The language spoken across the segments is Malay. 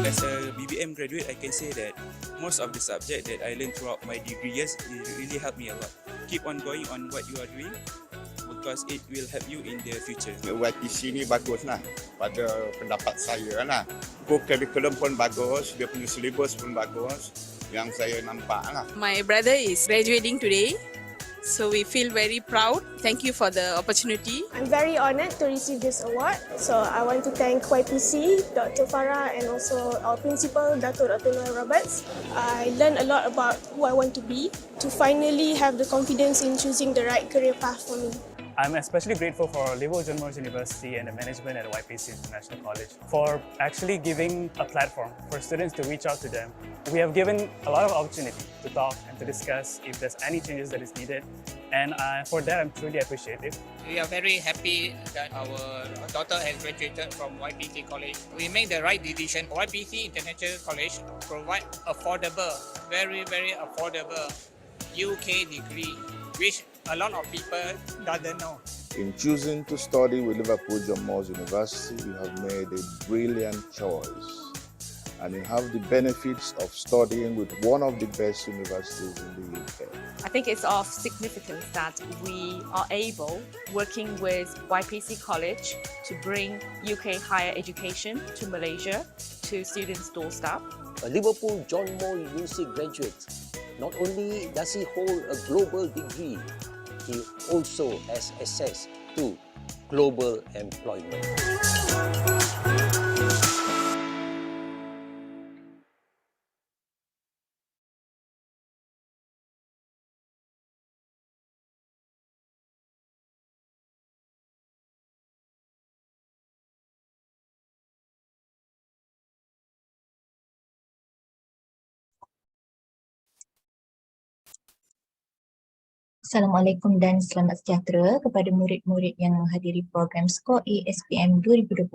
as a BBM graduate, I can say that most of the subject that I learned throughout my degree years, it really helped me a lot. Keep on going on what you are doing because it will help you in the future. YPC ni bagus lah pada pendapat saya lah. Kurikulum pun bagus, dia punya syllabus pun bagus yang saya nampak lah. My brother is graduating today, so we feel very proud. Thank you for the opportunity. I'm very honoured to receive this award. So I want to thank YPC, Dr. Farah and also our principal, Dr. Noel Roberts. I learned a lot about who I want to be to finally have the confidence in choosing the right career path for me. I'm especially grateful for Levo John Moores University and the management at YPC International College for actually giving a platform for students to reach out to them. We have given a lot of opportunity to talk and to discuss if there's any changes that is needed, and for that I'm truly appreciative. We are very happy that our daughter has graduated from YPC College. We make the right decision. YPC International College provide affordable, very affordable UK degree, which a lot of people doesn't know. In choosing to study with Liverpool John Moores University, you have made a brilliant choice. And you have the benefits of studying with one of the best universities in the UK. I think it's of significance that we are able, working with YPC College, to bring UK higher education to Malaysia, to students' doorstep. A Liverpool John Moores University graduate, not only does he hold a global degree, he also has access to global employment. Assalamualaikum dan selamat sejahtera kepada murid-murid yang menghadiri program Skor A SPM 2023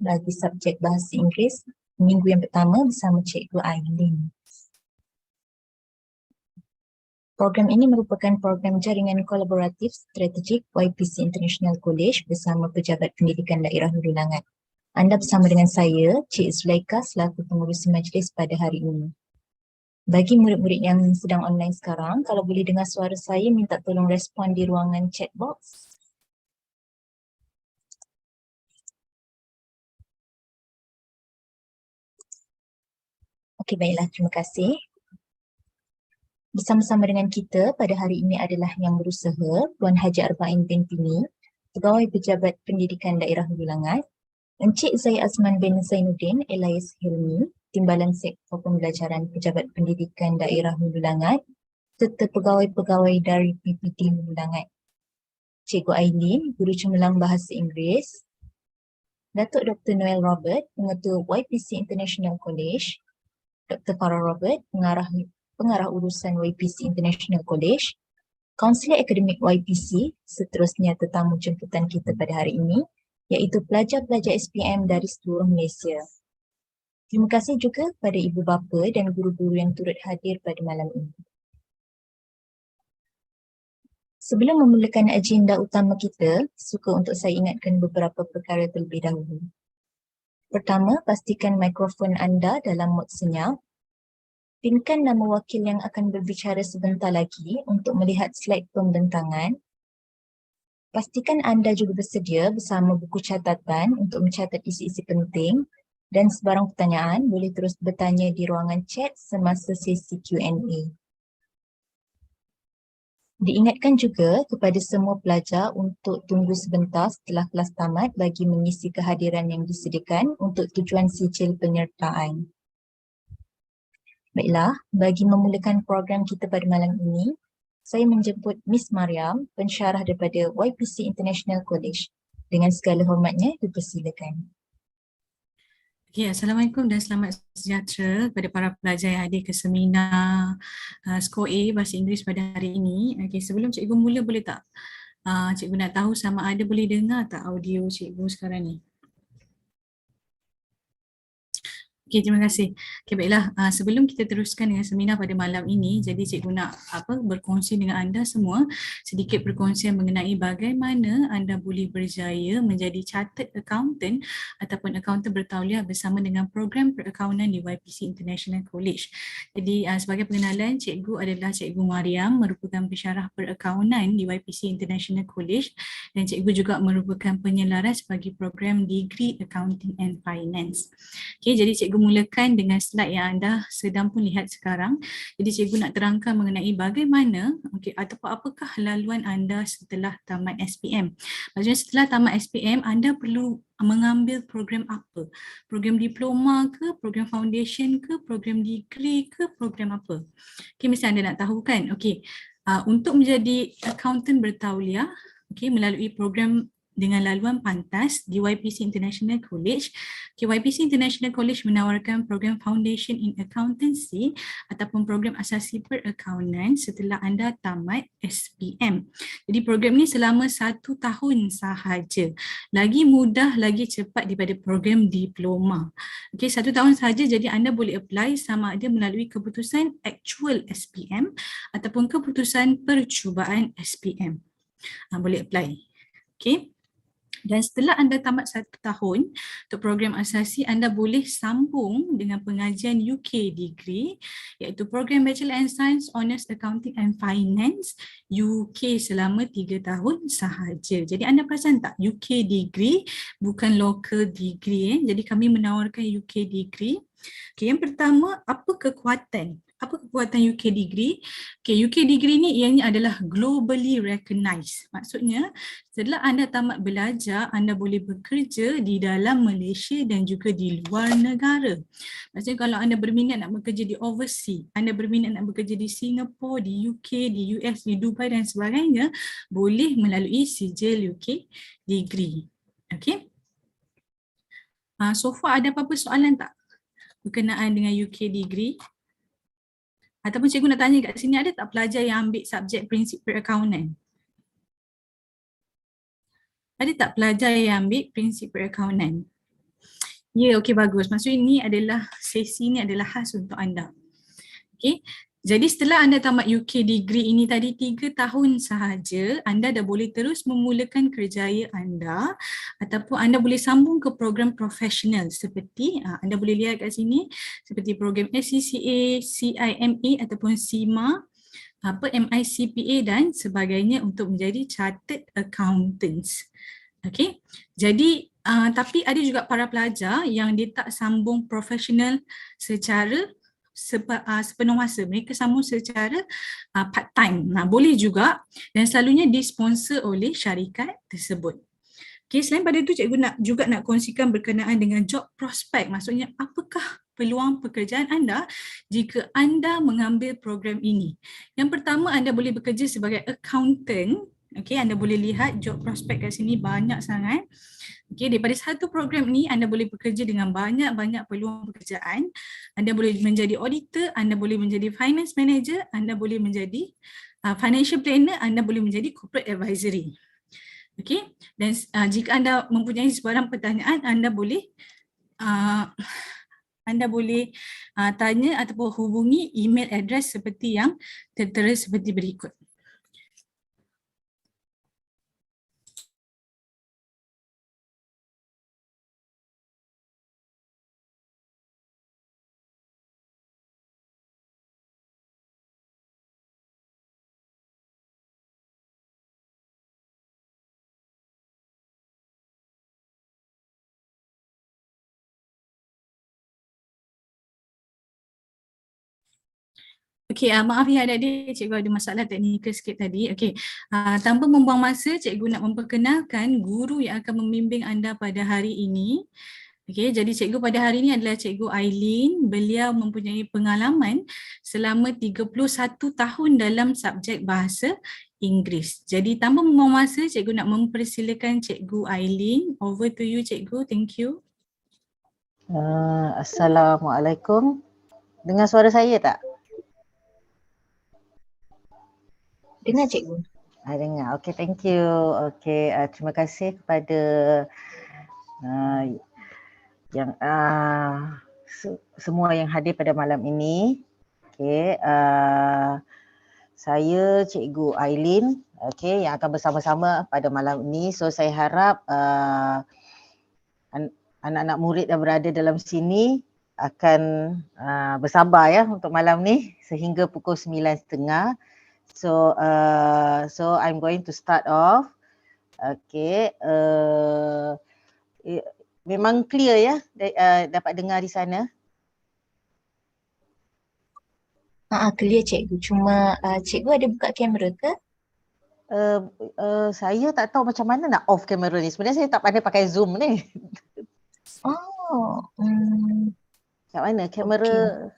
bagi subjek Bahasa Inggeris minggu yang pertama bersama Cikgu Aileen. Program ini merupakan program jaringan kolaboratif strategik YPC International College bersama Pejabat Pendidikan Daerah Hulu Langat. Anda bersama dengan saya, Cik Zulaika selaku pengurusi majlis pada hari ini. Bagi murid-murid yang sedang online sekarang, kalau boleh dengar suara saya, minta tolong respon di ruangan chat box. Okey, baiklah, terima kasih. Bersama-sama dengan kita pada hari ini adalah yang berusaha, Puan Haji Arba'in binti Ni, Pegawai Pejabat Pendidikan Daerah Hulu Langat, Encik Zai Azman bin Zainuddin Elias Hilmi, Timbalan Sektor Pembelajaran Pejabat Pendidikan Daerah Hulu Langat, serta pegawai-pegawai dari PPD Hulu Langat. Cikgu Aileen, Guru Cemerlang Bahasa Inggeris, Datuk Dr. Noel Robert, Pengetua YPC International College, Dr. Farah Robert, Pengarah Urusan YPC International College, Kaunselor Akademik YPC, seterusnya tetamu jemputan kita pada hari ini, iaitu pelajar-pelajar SPM dari seluruh Malaysia. Terima kasih juga kepada ibu bapa dan guru-guru yang turut hadir pada malam ini. Sebelum memulakan agenda utama kita, suka untuk saya ingatkan beberapa perkara terlebih dahulu. Pertama, pastikan mikrofon anda dalam mod senyap. Pinkan nama wakil yang akan berbicara sebentar lagi untuk melihat slide pembentangan. Pastikan anda juga bersedia bersama buku catatan untuk mencatat isi-isi penting. Dan sebarang pertanyaan boleh terus bertanya di ruangan chat semasa sesi Q&A. Diingatkan juga kepada semua pelajar untuk tunggu sebentar setelah kelas tamat bagi mengisi kehadiran yang disediakan untuk tujuan sijil penyertaan. Baiklah, bagi memulakan program kita pada malam ini, saya menjemput Miss Mariam, pensyarah daripada YPC International College. Dengan segala hormatnya, dipersilakan. Okay, Assalamualaikum dan selamat sejahtera kepada para pelajar yang hadir ke seminar Skor A Bahasa Inggeris pada hari ini. Okay, sebelum cikgu mula, boleh tak cikgu nak tahu sama ada boleh dengar tak audio cikgu sekarang ni? Okey, terima kasih. Okey, baiklah. Sebelum kita teruskan dengan seminar pada malam ini, jadi cikgu nak berkongsi dengan anda semua sedikit perkongsian mengenai bagaimana anda boleh berjaya menjadi chartered accountant ataupun accountant bertauliah bersama dengan program perakaunan di YPC International College. Jadi sebagai pengenalan, cikgu adalah Cikgu Mariam, merupakan pensyarah perakaunan di YPC International College, dan cikgu juga merupakan penyelaras bagi program Degree Accounting and Finance. Okey, jadi cikgu mulakan dengan slide yang anda sedang pun lihat sekarang. Jadi cikgu nak terangkan mengenai bagaimana ataupun apakah laluan anda setelah tamat SPM. Maksudnya setelah tamat SPM anda perlu mengambil program apa? Program diploma ke, program foundation ke, program degree ke, program apa? Okey, mesti anda nak tahu kan? Okey. Untuk menjadi accountant bertauliah, melalui program dengan laluan pantas di YPC International College. YPC International College menawarkan program Foundation in Accountancy ataupun program asasi perakaunan setelah anda tamat SPM. Jadi program ni selama 1 tahun sahaja. Lagi mudah, lagi cepat daripada program diploma. 1 tahun sahaja, jadi anda boleh apply sama ada melalui keputusan actual SPM ataupun keputusan percubaan SPM. Boleh apply. Okay. Dan setelah anda tamat 1 tahun untuk program asasi, anda boleh sambung dengan pengajian UK degree iaitu program Bachelor and Science Honours Accounting and Finance UK selama 3 tahun sahaja. Jadi anda perasan tak, UK degree bukan local degree. Jadi kami menawarkan UK degree. Okay, yang pertama, apa kekuatan? Apa kekuatan UK degree? UK degree ni ianya adalah globally recognized. Maksudnya setelah anda tamat belajar, anda boleh bekerja di dalam Malaysia dan juga di luar negara. Maksudnya kalau anda berminat nak bekerja di overseas, anda berminat nak bekerja di Singapura, di UK, di US, di Dubai dan sebagainya, boleh melalui sijil UK degree. Okay. So far ada apa-apa soalan tak berkenaan dengan UK degree? Ataupun cikgu nak tanya kat sini, ada tak pelajar yang ambil subjek prinsip perakaunan? Ada tak pelajar yang ambil prinsip perakaunan? Ya, okey, bagus. Maksudnya ini adalah, sesi ini adalah khas untuk anda. Okey. Jadi setelah anda tamat UK degree ini tadi 3 tahun sahaja, anda dah boleh terus memulakan kerjaya anda ataupun anda boleh sambung ke program profesional seperti anda boleh lihat kat sini seperti program SCCA, CIMA ataupun CIMA, MICPA dan sebagainya untuk menjadi chartered accountants. Okey. Jadi tapi ada juga para pelajar yang dia tak sambung profesional secara sepenuh masa, mereka sambung secara part time. Boleh juga dan selalunya disponsor oleh syarikat tersebut. Okay, selain pada itu cikgu nak kongsikan berkenaan dengan job prospect. Maksudnya apakah peluang pekerjaan anda jika anda mengambil program ini. Yang pertama, anda boleh bekerja sebagai accountant. Okay, anda boleh lihat job prospect kat sini banyak sangat. Okay, daripada satu program ni anda boleh bekerja dengan banyak-banyak peluang pekerjaan. Anda boleh menjadi auditor, anda boleh menjadi finance manager, anda boleh menjadi financial planner, anda boleh menjadi corporate advisory. Okay, dan jika anda mempunyai sebarang pertanyaan, anda boleh tanya ataupun hubungi email address seperti yang tertera seperti berikut. Okey, maaf ya adik-adik, cikgu ada masalah teknikal sikit tadi. Okey, tanpa membuang masa, cikgu nak memperkenalkan guru yang akan membimbing anda pada hari ini. Okey, jadi cikgu pada hari ini adalah Cikgu Aileen. Beliau mempunyai pengalaman selama 31 tahun dalam subjek Bahasa Inggeris. Jadi tanpa membuang masa, cikgu nak mempersilakan Cikgu Aileen. Over to you, cikgu. Thank you. Assalamualaikum. Dengar suara saya tak? Dengar cikgu. Dengar. Okey, thank you. Okey, terima kasih kepada yang semua yang hadir pada malam ini. Okay, saya Cikgu Aileen, okay, yang akan bersama-sama pada malam ini. So saya harap anak-anak murid yang berada dalam sini akan bersabar ya untuk malam ni sehingga pukul 9.30. So I'm going to start off. Okay, memang clear ya, dapat dengar di sana. Clear cikgu. Cuma cikgu ada buka kamera ke? Saya tak tahu macam mana nak off kamera ni. Sebenarnya saya tak pandai pakai Zoom ni. Kat mana kamera?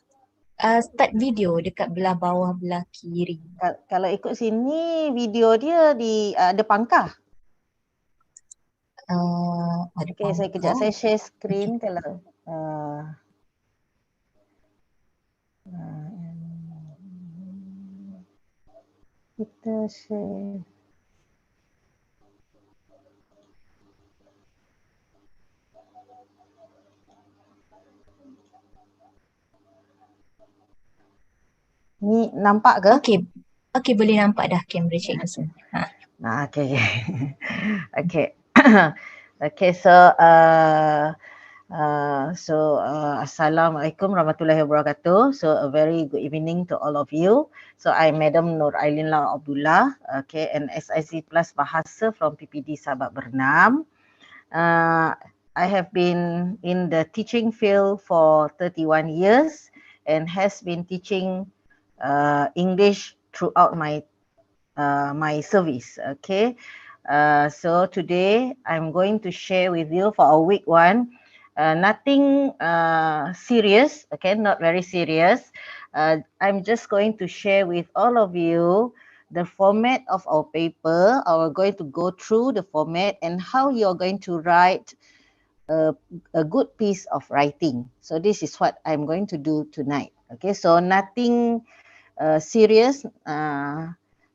Okay. Start video dekat belah bawah belah kiri. Kalau ikut sini video dia ada pangkah. Ada Okay, pangkah. saya kejap saya share screen kalau kita share. Ni nampak ke? Okey, boleh nampak dah kamera cikgu semua. Okay. Okay. Okay, so Assalamualaikum warahmatullahi wabarakatuh. So a very good evening to all of you. So I'm Madam Nur Ailin Lau Abdullah, okay, an SIC Plus Bahasa from PPD Sabak Bernam. I have been in the teaching field for 31 years and has been teaching English throughout my service. Okay, so today I'm going to share with you for our week 1 nothing serious, okay, not very serious. I'm just going to share with all of you the format of our paper. We're going to go through the format and how you're going to write a good piece of writing. So this is what I'm going to do tonight. Okay, so nothing serious.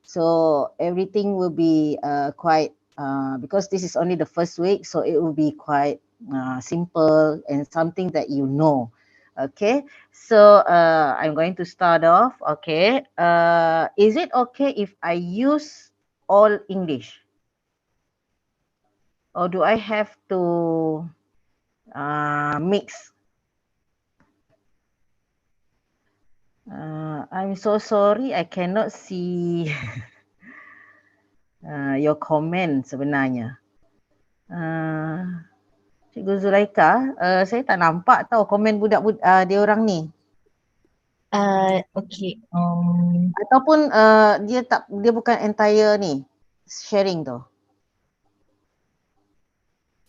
So everything will be quite, because this is only the first week, so it will be quite simple and something that you know. Okay, so I'm going to start off. Okay, is it okay if I use all English? Or do I have to mix? I'm so sorry, I cannot see your comment sebenarnya. Cikgu Zulaika, saya tak nampak tau komen budak-budak dia orang ni. Okay. Ataupun dia bukan entire ni sharing tu.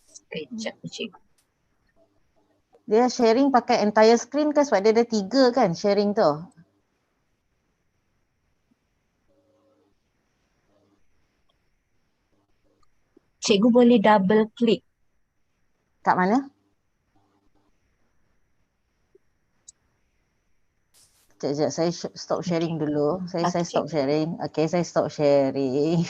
Sekejap cikgu. Dia sharing pakai entire screen kan sebab dia ada 3 kan sharing tu. Cikgu boleh double klik. Kat mana? Sekejap, saya stop sharing dulu. Saya stop sharing. Okay, saya stop sharing.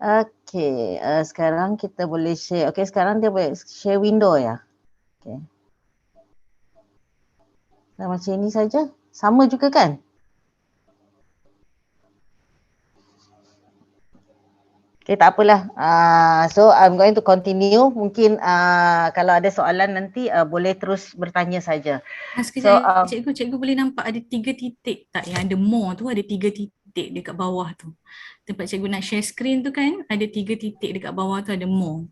Okay, sekarang kita boleh share. Okay, sekarang dia boleh share window ya. Okay. Dah macam ini saja. Sama juga kan? Okay, tak apalah. So I'm going to continue. Mungkin kalau ada soalan nanti boleh terus bertanya saja. Sekejap, cikgu boleh nampak ada 3 titik tak? Yang ada more tu ada 3 titik dekat bawah tu. Tempat cikgu nak share screen tu kan, ada 3 titik dekat bawah tu ada more.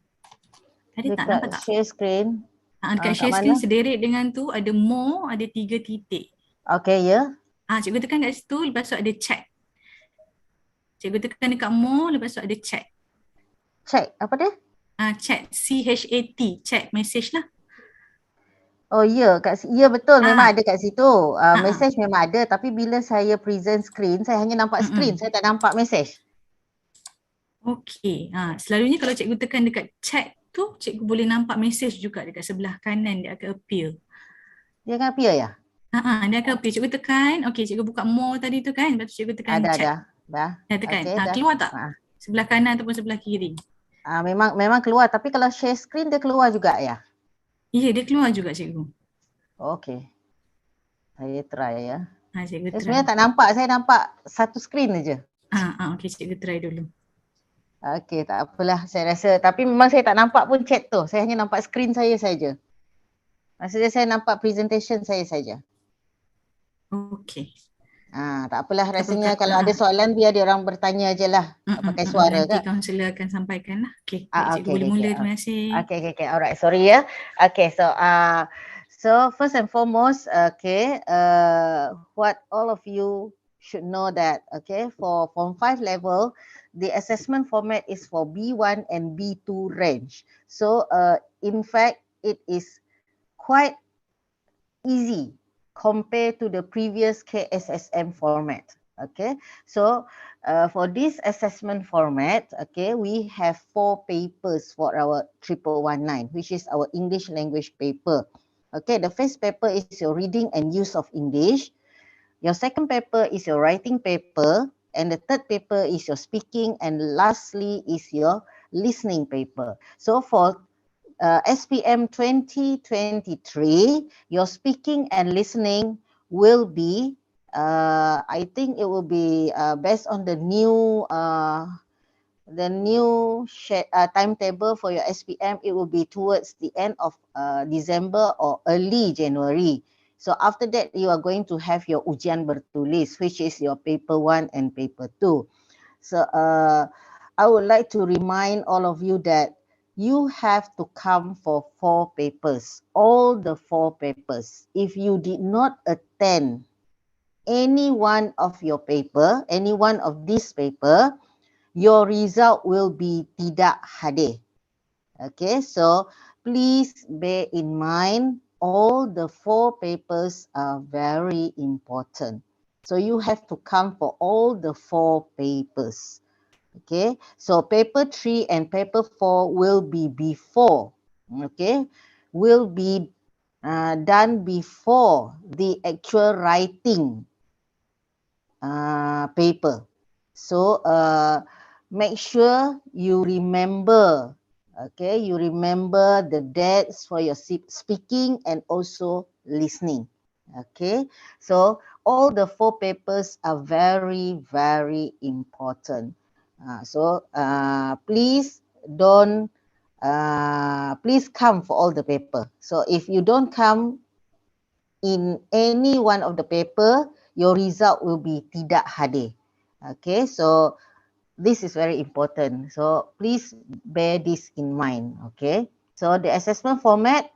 Tadi tak nampak tak? Share screen. Dekat share screen sederet dengan tu ada more, ada 3 titik. Okay, ya. Cikgu tekan kat situ, lepas tu ada chat. Cikgu tekan dekat more, lepas tu ada chat. Chat, apa dia? Chat, C-H-A-T, chat, message lah. Oh ya, betul, memang ada kat situ. Message memang ada, tapi bila saya present screen, saya hanya nampak screen, saya tak nampak message. Okey, selalunya kalau cikgu tekan dekat chat tu, cikgu boleh nampak message juga dekat sebelah kanan, dia akan appear. Dia akan appear ya? Dia akan appear. Cikgu tekan, okey, cikgu buka more tadi tu kan, lepas tu cikgu tekan chat. Dah tekan. Okay, keluar tak? Sebelah kanan ataupun sebelah kiri? Memang keluar, tapi kalau share screen dia keluar juga ya? Ya, dia keluar juga cikgu. Okay. Saya try ya. Cikgu Saya try. sebenarnya tak nampak, saya nampak satu skrin aja. Okey, cikgu try dulu. Okey, tak apalah saya rasa. Tapi memang saya tak nampak pun chat tu. Saya hanya nampak skrin saya saja. Maksudnya saya nampak presentation saya saja. Okey. Tak apalah, Tak rasanya apa, kalau ada soalan biar dia orang bertanya je lah. Pakai suara nanti ke? kaunselor akan sampaikan lah. Okey, baik, cikgu Okay, boleh mula. Terima kasih. Okay. Alright, sorry ya. Okay, so first and foremost, what all of you should know that, okay, for Form 5 level, the assessment format is for B1 and B2 range. So, in fact, it is quite easy compared to the previous KSSM format. Okay, so for this assessment format, okay, we have 4 papers for our 1119, which is our English language paper. Okay, the first paper is your reading and use of English. Your second paper is your writing paper, and the third paper is your speaking, and lastly is your listening paper. So for SPM 2023, your speaking and listening will be, I think it will be based on the new timetable for your SPM. It will be towards the end of December or early January. So after that, you are going to have your ujian bertulis, which is your paper 1 and paper 2. So I would like to remind all of you that you have to come for 4 papers, all the 4 papers. If you did not attend any one of your paper, any one of this paper, your result will be tidak hadir. Okay, so please bear in mind all the 4 papers are very important. So you have to come for all the 4 papers. Okay, so paper 3 and paper 4 will be before, okay, will be done before the actual writing paper. So make sure you remember, okay, you remember the dates for your speaking and also listening. Okay, so all the 4 papers are very, very important. So please please come for all the paper. So if you don't come in any one of the paper, your result will be tidak hadir. Okay, so this is very important. So please bear this in mind. Okay, so the assessment format,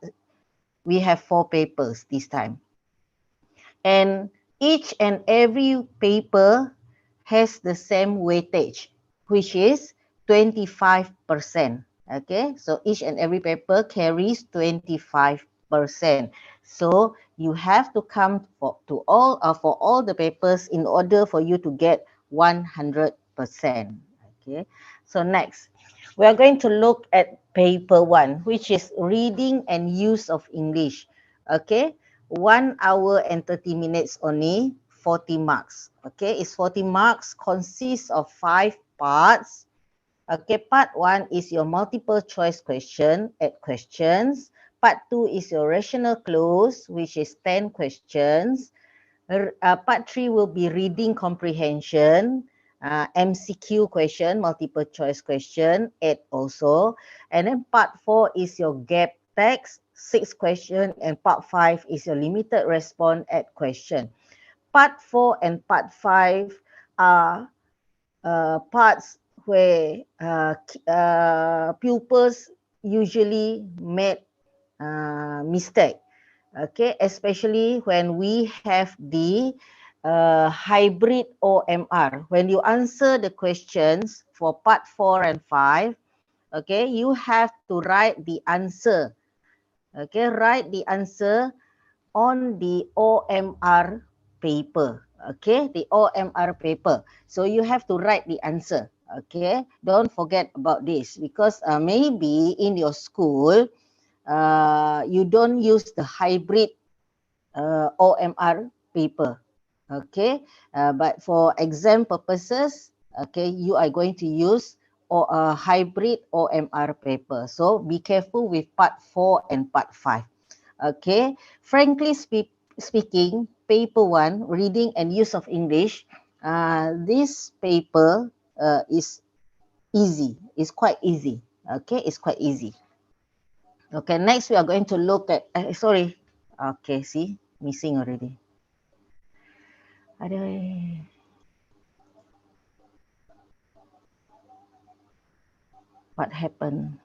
we have 4 papers this time. And each and every paper has the same weightage, which is 25%. Okay, so each and every paper carries 25%. So you have to come for all the papers in order for you to get 100%. Okay, so next we are going to look at paper 1, which is reading and use of English. Okay, 1 hour and 30 minutes only, 40 marks. Okay, it's 40 marks, consists of 5 parts. Okay, part 1 is your multiple choice question, 8 questions. Part 2 is your rational clues, which is 10 questions. Part 3 will be reading comprehension, MCQ question, multiple choice question, 8 also. And then part 4 is your gap text, 6 question, and part 5 is your limited response 8 question. Part 4 and part 5 are parts where pupils usually make mistake. Okay, especially when we have the hybrid OMR. When you answer the questions for part 4 and 5, okay, you have to write the answer. Okay, write the answer on the OMR paper. Okay, the OMR paper. So you have to write the answer. Okay, don't forget about this, because maybe in your school you don't use the hybrid OMR paper. Okay, but for exam purposes, okay, you are going to use a hybrid OMR paper. So be careful with part 4 and part 5. Okay, frankly speaking, paper 1, reading and use of English, this paper is easy. It's quite easy. Okay, it's quite easy. Okay, next we are going to look at, sorry. Okay, see, missing already. What happened?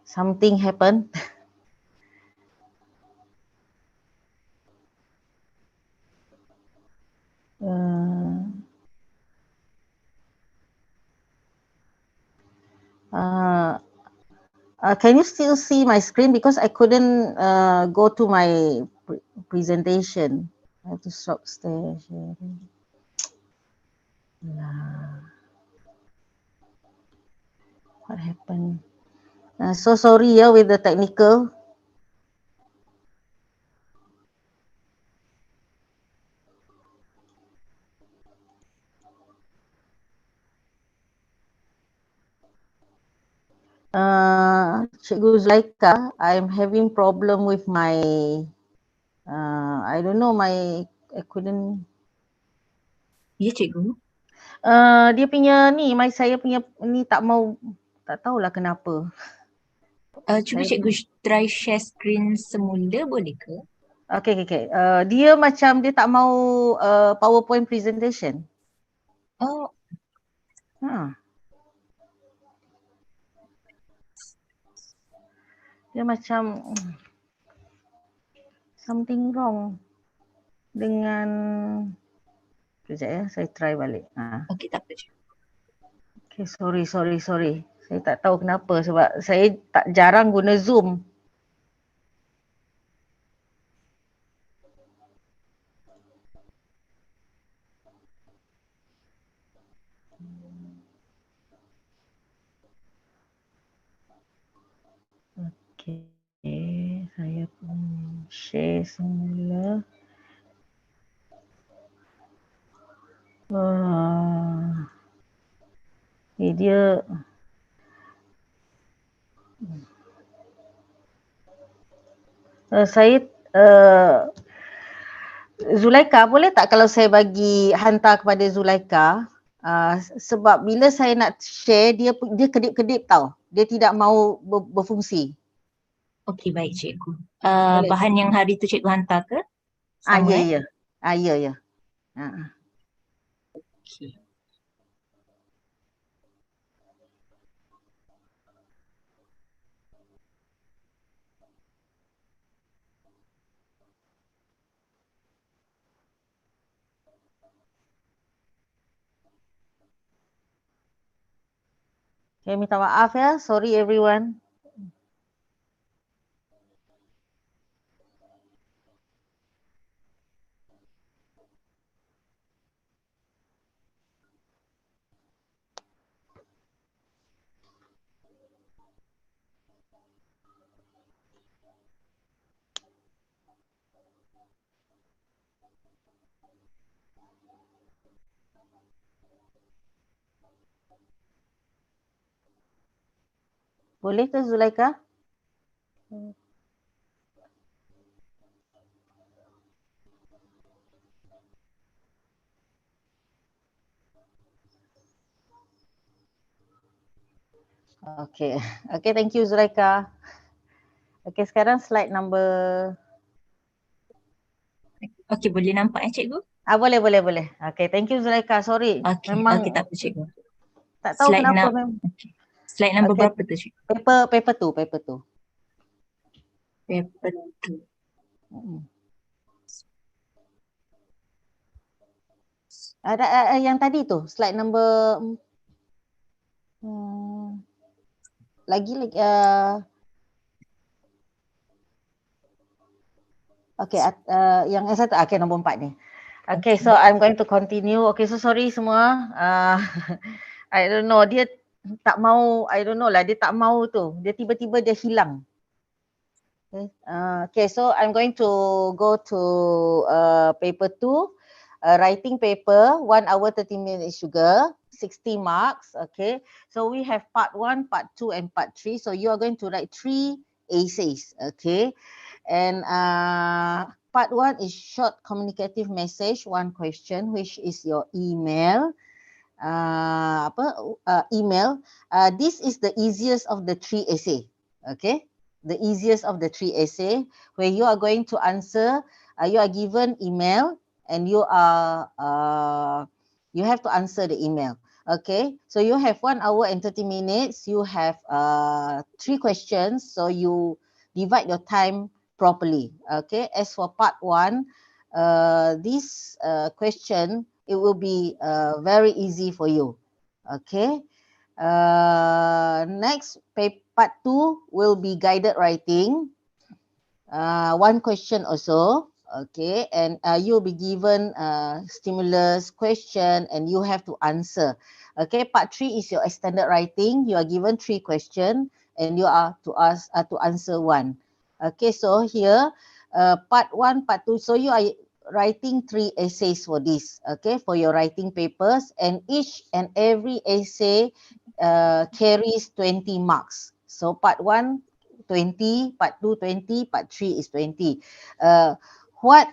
Something happened. Can you still see my screen? Because I couldn't go to my presentation. I have to stop sharing. What happened? So sorry with the technical. Cikgu Zulaika, I'm having problem with my, I don't know, I couldn't. Ya, cikgu. Dia punya ni, saya punya ni tak tahulah kenapa. Cuba cikgu try share screen semula, boleh ke? Okay. Dia macam dia tak mau PowerPoint presentation. Oh. Dia macam something wrong dengan, sekejap ya, saya try balik. Okay, tak apa. Okay, sorry. Saya tak tahu kenapa sebab saya tak jarang guna Zoom. Okay, saya pun share semula. Dia saya Zulaika, boleh tak kalau saya hantar kepada Zulaika, sebab bila saya nak share dia kedip-kedip tau. Dia tidak mau berfungsi. Okey, baik cikgu. Bahan yang hari tu cikgu hantar ke? Ya. Ya. Okey. Saya minta maaf ya. Sorry everyone. Boleh ke Zulaika? Okay, thank you Zulaika. Okay, sekarang slide number. Okay, boleh nampak cikgu? Boleh. Okay, thank you Zulaika. Sorry. Okay, memang tak apa cikgu. Tak tahu kenapa memang. Slide number berapa tu cikgu? Paper 2. Paper 2. Ada yang tadi tu, slide number lagi okay, yang satu, okay, nombor 4 ni. Okay, so I'm going to continue. Okay, so sorry semua. I don't know, dia tak mau, I don't know lah, dia tak mau tu. Dia tiba-tiba dia hilang. Okay, so I'm going to go to paper 2. writing paper, 1 hour 30 minutes juga, 60 marks. Okay, so we have part 1, part 2 and part 3. So you are going to write 3 essays. Okay, and part 1 is short communicative message, 1 question, which is your email. Email. This is the easiest of the 3 essay. Okay, the easiest of the 3 essay, where you are going to answer. You are given email and you have to answer the email. Okay, so you have 1 hour and 30 minutes. You have 3 questions, so you divide your time properly. Okay, as for part 1, this question, it will be very easy for you. Okay. Next, part 2 will be guided writing. 1 question also. Okay, and you'll be given stimulus question and you have to answer. Okay, part 3 is your extended writing. You are given 3 questions and you are to answer 1. Okay, so here part 1, part 2. So you are writing 3 essays for this, okay, for your writing papers, and each and every essay carries 20 marks. So part 1 20, part 2 20, part 3 is 20. What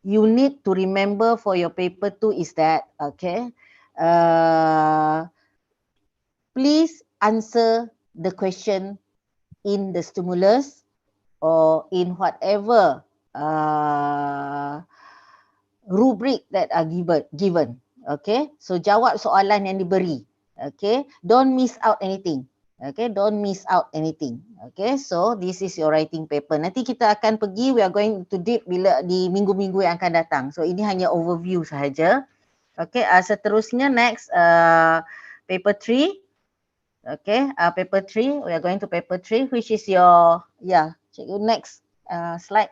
you need to remember for your paper 2 is that, okay, please answer the question in the stimulus or in whatever rubric that are given. Okay, so jawab soalan yang diberi. Okay, don't miss out anything. Okay, don't miss out anything. Okay, so this is your writing paper. Nanti kita akan pergi, we are going to deep bila di minggu-minggu yang akan datang. So ini hanya overview sahaja. Okay, seterusnya next paper 3. Okay, paper 3, we are going to paper 3, which is your, next slide.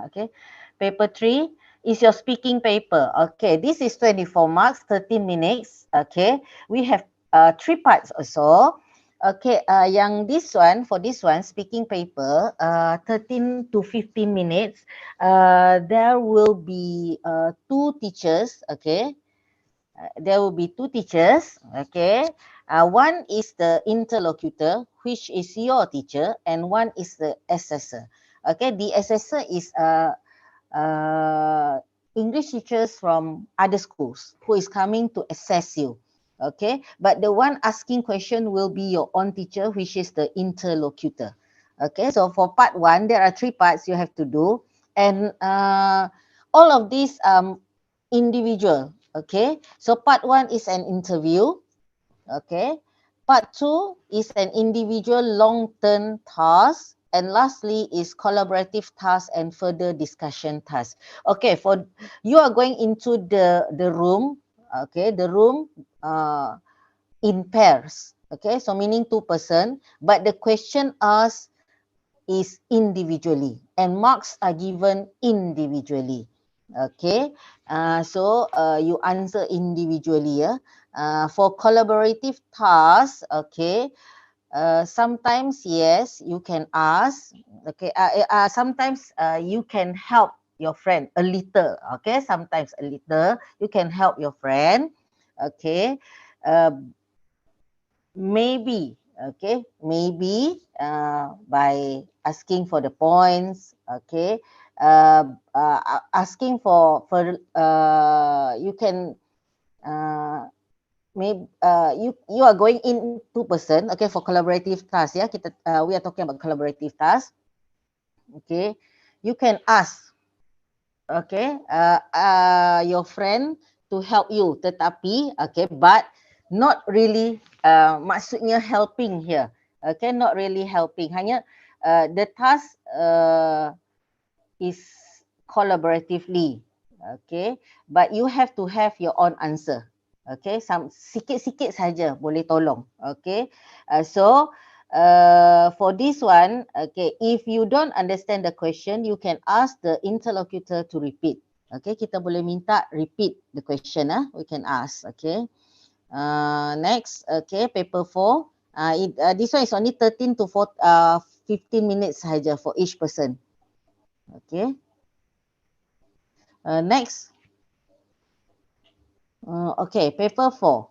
Okay, paper 3 is your speaking paper. Okay, this is 24 marks, 13 minutes. Okay, we have 3 parts also. Okay, for this one, speaking paper, 13 to 15 minutes. There will be 2 teachers. Okay, there will be 2 teachers. Okay, one is the interlocutor, which is your teacher, and one is the assessor. Okay, the assessor is English teachers from other schools who is coming to assess you. Okay, but the one asking question will be your own teacher, which is the interlocutor. Okay, so for part 1, there are 3 parts you have to do, and all of these individual. Okay, so part 1 is an interview. Okay, part 2 is an individual long-term task. And lastly is collaborative task and further discussion task. Okay, for you are going into the room. Okay, the room in pairs. Okay, so meaning 2 person, but the question asked is individually and marks are given individually. Okay, so you answer individually. For collaborative tasks, okay, sometimes yes, you can ask. Okay, sometimes you can help your friend a little. Okay, sometimes a little you can help your friend. Okay, maybe. Okay, maybe by asking for the points. Okay, asking for you can. Maybe you are going in 2 person. Okay, for collaborative task, we are talking about collaborative task. Okay, you can ask, okay, your friend to help you, tetapi okay, but not really maksudnya helping here. Okay, not really helping, hanya the task is collaboratively. Okay, but you have to have your own answer. Okay, sikit-sikit saja boleh tolong. Okay, so for this one, okay, if you don't understand the question, you can ask the interlocutor to repeat. Okay, kita boleh minta repeat the question. We can ask. Okay, next, okay, paper 4. This one is only 13 to 15 minutes saja for each person. Okay, next. Okay, paper 4.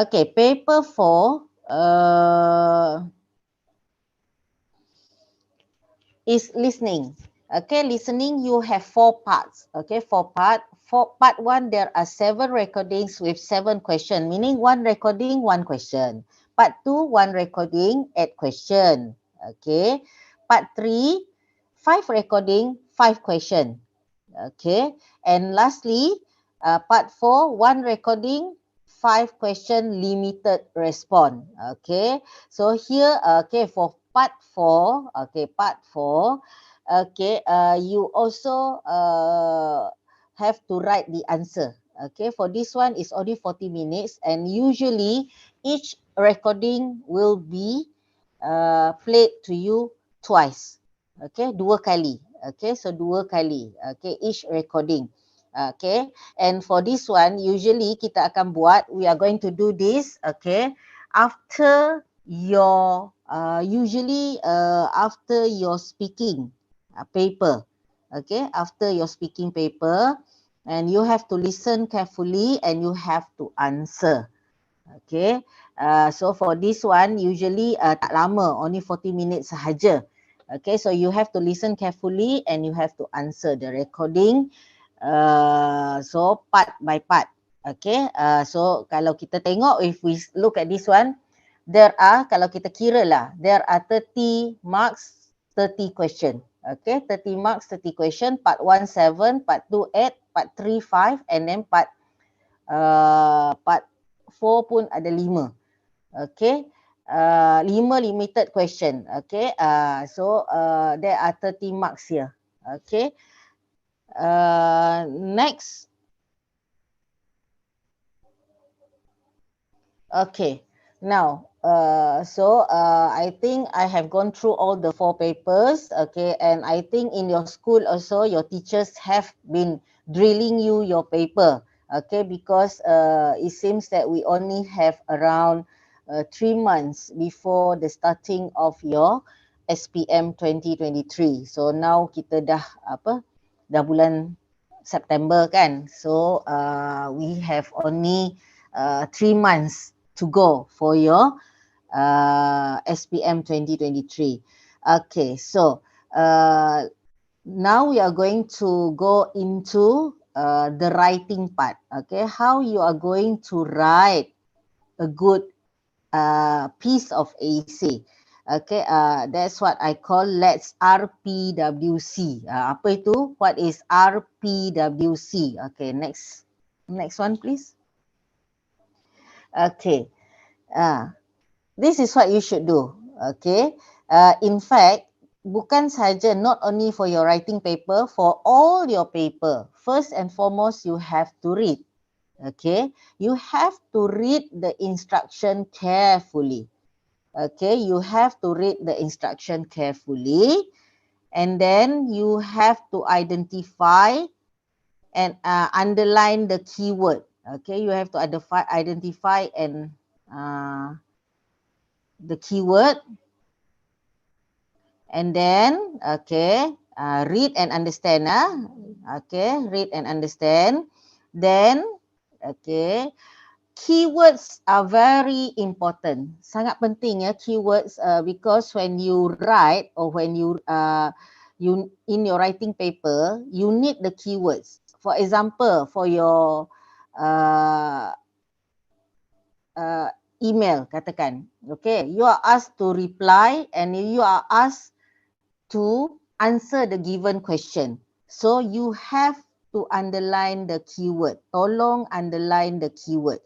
Okay, paper 4 is listening. Okay, listening, you have 4 parts. Okay, 4 part. For part 1, there are 7 recordings with 7 questions, meaning 1 recording, 1 question. Part 2, 1 recording, 8 question. Okay. Part 3, 5 recording, 5 question. Okay. And lastly, part 4, 1 recording, 5 question, limited response. Okay. So here, okay, for part 4, okay, part 4, okay, you also have to write the answer. Okay, for this one is only 40 minutes, and usually each recording will be played to you twice. Okay, 2 kali. Okay, so 2 kali. Okay, each recording. Okay, and for this one, usually kita akan buat, we are going to do this, okay, after your, usually after your speaking paper. Okay, after your speaking paper, and you have to listen carefully and you have to answer. Okay, so for this one, usually tak lama, only 40 minutes sahaja. Okay, so you have to listen carefully and you have to answer the recording. So part by part. Okay, so kalau kita tengok, if we look at this one, there are, kalau kita kira lah, there are 30 marks, 30 question. Okay, 30 marks, 30 question. Part 1, 7, part 2, 8, part 3, 5, and then part 4 pun ada 5. Okay, 5 limited question. Okay, so there are 30 marks here. Okay, next. Okay, now I think I have gone through all the 4 papers. Okay, and I think in your school also your teachers have been drilling you your paper. Okay, because it seems that we only have around 3 months before the starting of your SPM 2023. So now kita dah bulan September kan. So we have only 3 months to go for your SPM 2023. Okay, so now we are going to go into the writing part. Okay, how you are going to write a good piece of essay. Okay, that's what I call let's RPWC. Apa itu? What is RPWC? Okay, next one please. Okay, this is what you should do. Okay, in fact, bukan saja not only for your writing paper, for all your paper, first and foremost you have to read. Okay, you have to read the instruction carefully. Okay, you have to read the instruction carefully, and then you have to identify and underline the keyword. Okay, you have to identify and the keyword, and then read and understand. Okay, read and understand. Then keywords are very important. Sangat penting ya keywords, because when you write or when you in your writing paper, you need the keywords. For example, for your email katakan, okay, you are asked to reply and you are asked to answer the given question. So you have to underline the keyword. Tolong underline the keyword.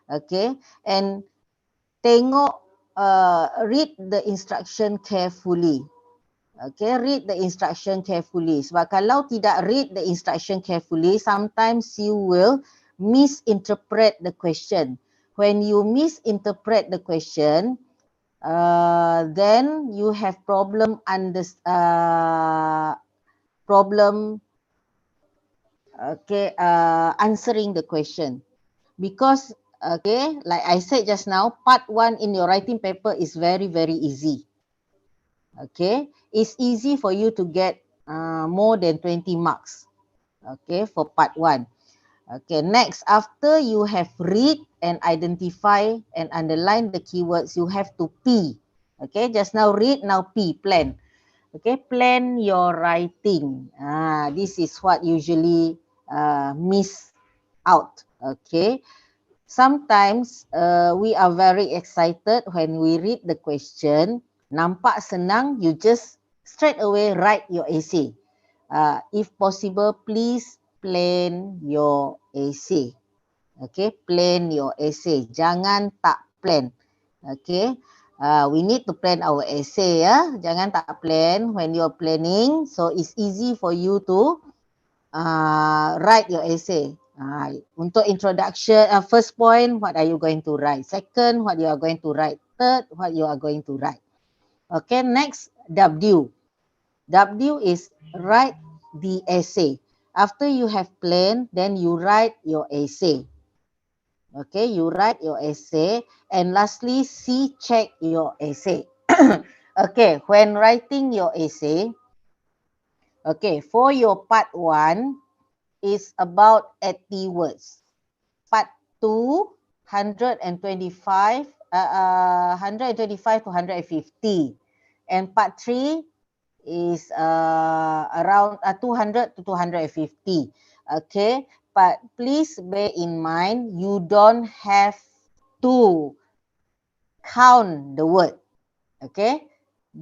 Okay, and tengok, read the instruction carefully. Okay, read the instruction carefully. Sebab kalau tidak read the instruction carefully, sometimes you will misinterpret the question. When you misinterpret the question, then you have problem answering the question. Because like I said just now, part 1 in your writing paper is very, very easy. Okay, it's easy for you to get more than 20 marks. Okay, for part 1. Okay, next, after you have read and identify and underline the keywords, you have to P. Okay, just now read, now P, plan. Okay, plan your writing. This is what usually miss out. Okay, sometimes we are very excited when we read the question. Nampak senang, you just straight away write your essay. If possible, please plan your essay. Okay, plan your essay. Jangan tak plan. Okay, we need to plan our essay ya. Jangan tak plan when you're planning. So it's easy for you to write your essay. Untuk introduction, first point, what are you going to write? Second, what you are going to write? Third, what you are going to write? Okay, next, W. W is write the essay. After you have planned, then you write your essay. Okay, you write your essay. And lastly, C, check your essay. Okay, when writing your essay, okay, for your part 1 is about 80 words. Part 2, 125 to 150. And part 3 is around 200 to 250. Okay, but please bear in mind, you don't have to count the word. Okay,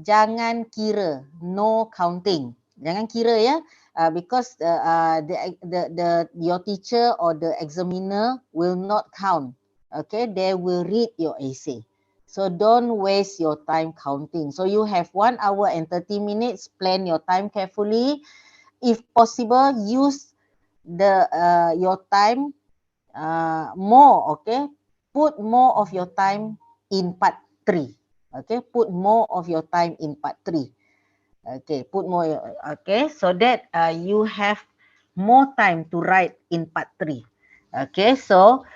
jangan kira, no counting. Jangan kira ya, because your teacher or the examiner will not count. Okay, they will read your essay. So don't waste your time counting. So you have 1 hour and 30 minutes. Plan your time carefully. If possible, use your time more. Okay, put more of your time in part 3. Okay, put more of your time in part 3. Okay, put more. Okay, so that you have more time to write in part 3. Okay, so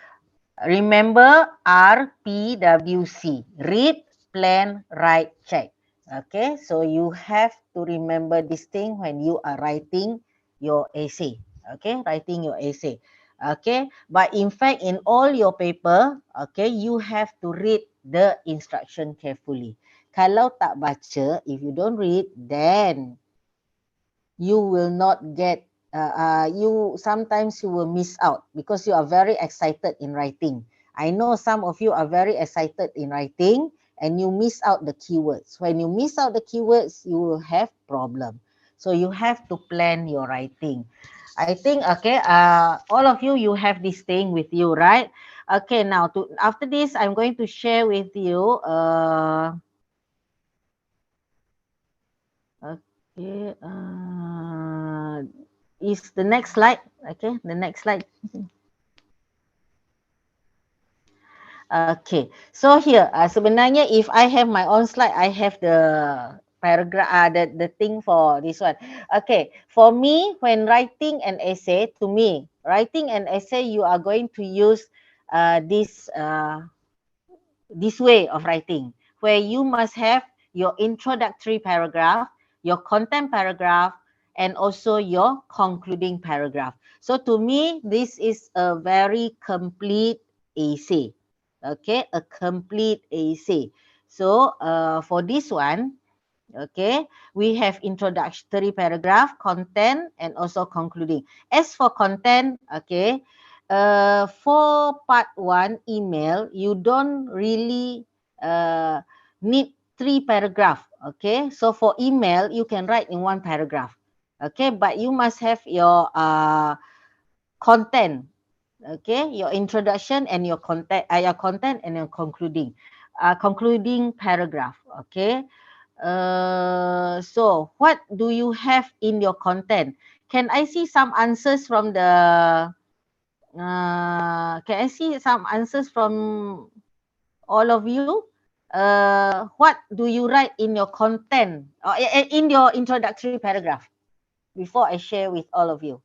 remember RPWC. Read, plan, write, check. Okay, so you have to remember this thing when you are writing your essay. Okay, writing your essay. Okay, but in fact, in all your paper, okay, you have to read the instruction carefully. Kalau tak baca, if you don't read, then you will not get sometimes you will miss out because you are very excited in writing. I know some of you are very excited in writing and you miss out the keywords. When you miss out the keywords, you will have problem. So you have to plan your writing. I think, okay, all of you, you have this thing with you, right? Okay, now after this, I'm going to share with you. Okay, is the next slide. Okay, the next slide. Okay, so here sebenarnya if I have my own slide, I have the paragraph, the thing for this one. Okay, for me, when writing an essay, to me, writing an essay, you are going to use this way of writing, where you must have your introductory paragraph, your content paragraph, and also your concluding paragraph. So to me, this is a very complete essay. Okay, a complete essay. So for this one, okay, we have introductory paragraph, content, and also concluding. As for content, okay, for part 1 email, you don't really need 3 paragraph. Okay, so for email, you can write in 1 paragraph. Okay, but you must have your content. Okay, your introduction and your content and your concluding paragraph. Okay, so what do you have in your content? Can I see some answers from the can I see some answers from all of you? What do you write in your content or in your introductory paragraph before I share with all of you?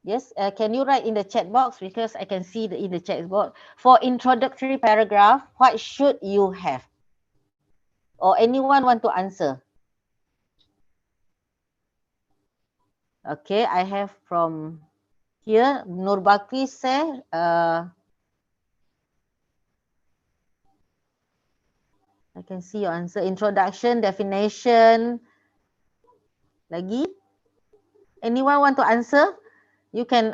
Yes, can you write in the chat box because I can see in the chat box. For introductory paragraph, what should you have? Or anyone want to answer? Okay, I have from here, Nur Bakri say, I can see your answer. Introduction, definition. Lagi? Anyone want to answer? You can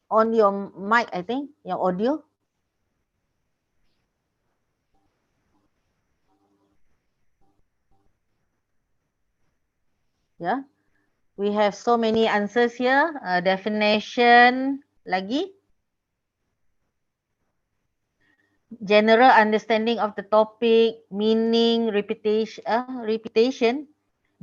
on your mic, I think, your audio. Yeah, we have so many answers here. Definition. Lagi? General understanding of the topic, meaning, repetition,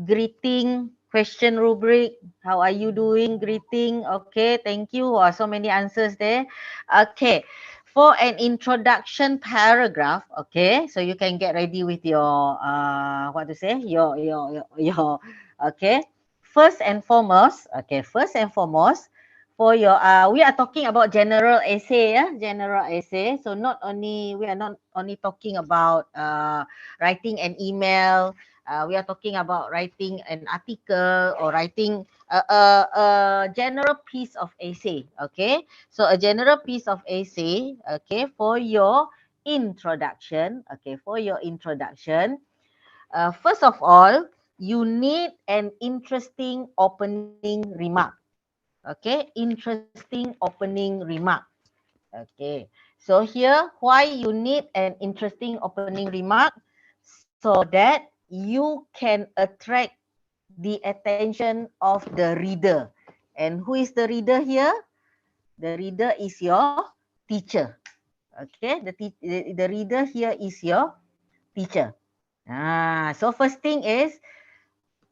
greeting, question rubric, how are you doing, greeting, okay, thank you. Wow, so many answers there. Okay, for an introduction paragraph, okay, so you can get ready with your, what to say, your okay. First and foremost, for your we are talking about general essay, yeah, general essay. So not only we are not only talking about writing an email, we are talking about writing an article or writing a general piece of essay. Okay, so a general piece of essay, okay, for your introduction. Okay, for your introduction, first of all, you need an interesting opening remark. Okay, interesting opening remark. Okay, so here why you need an interesting opening remark, so that you can attract the attention of the reader. And who is the reader here? The reader is your teacher. Okay, the reader here is your teacher. So first thing is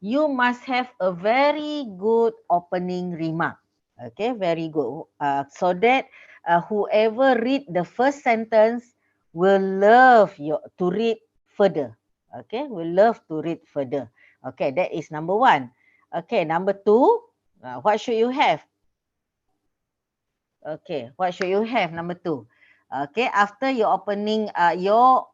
you must have a very good opening remark. Okay, very good. So that whoever read the first sentence will love to read further. Okay, will love to read further. Okay, that is number one. Okay, number two, what should you have? Okay, what should you have? Number two. Okay, after your opening, your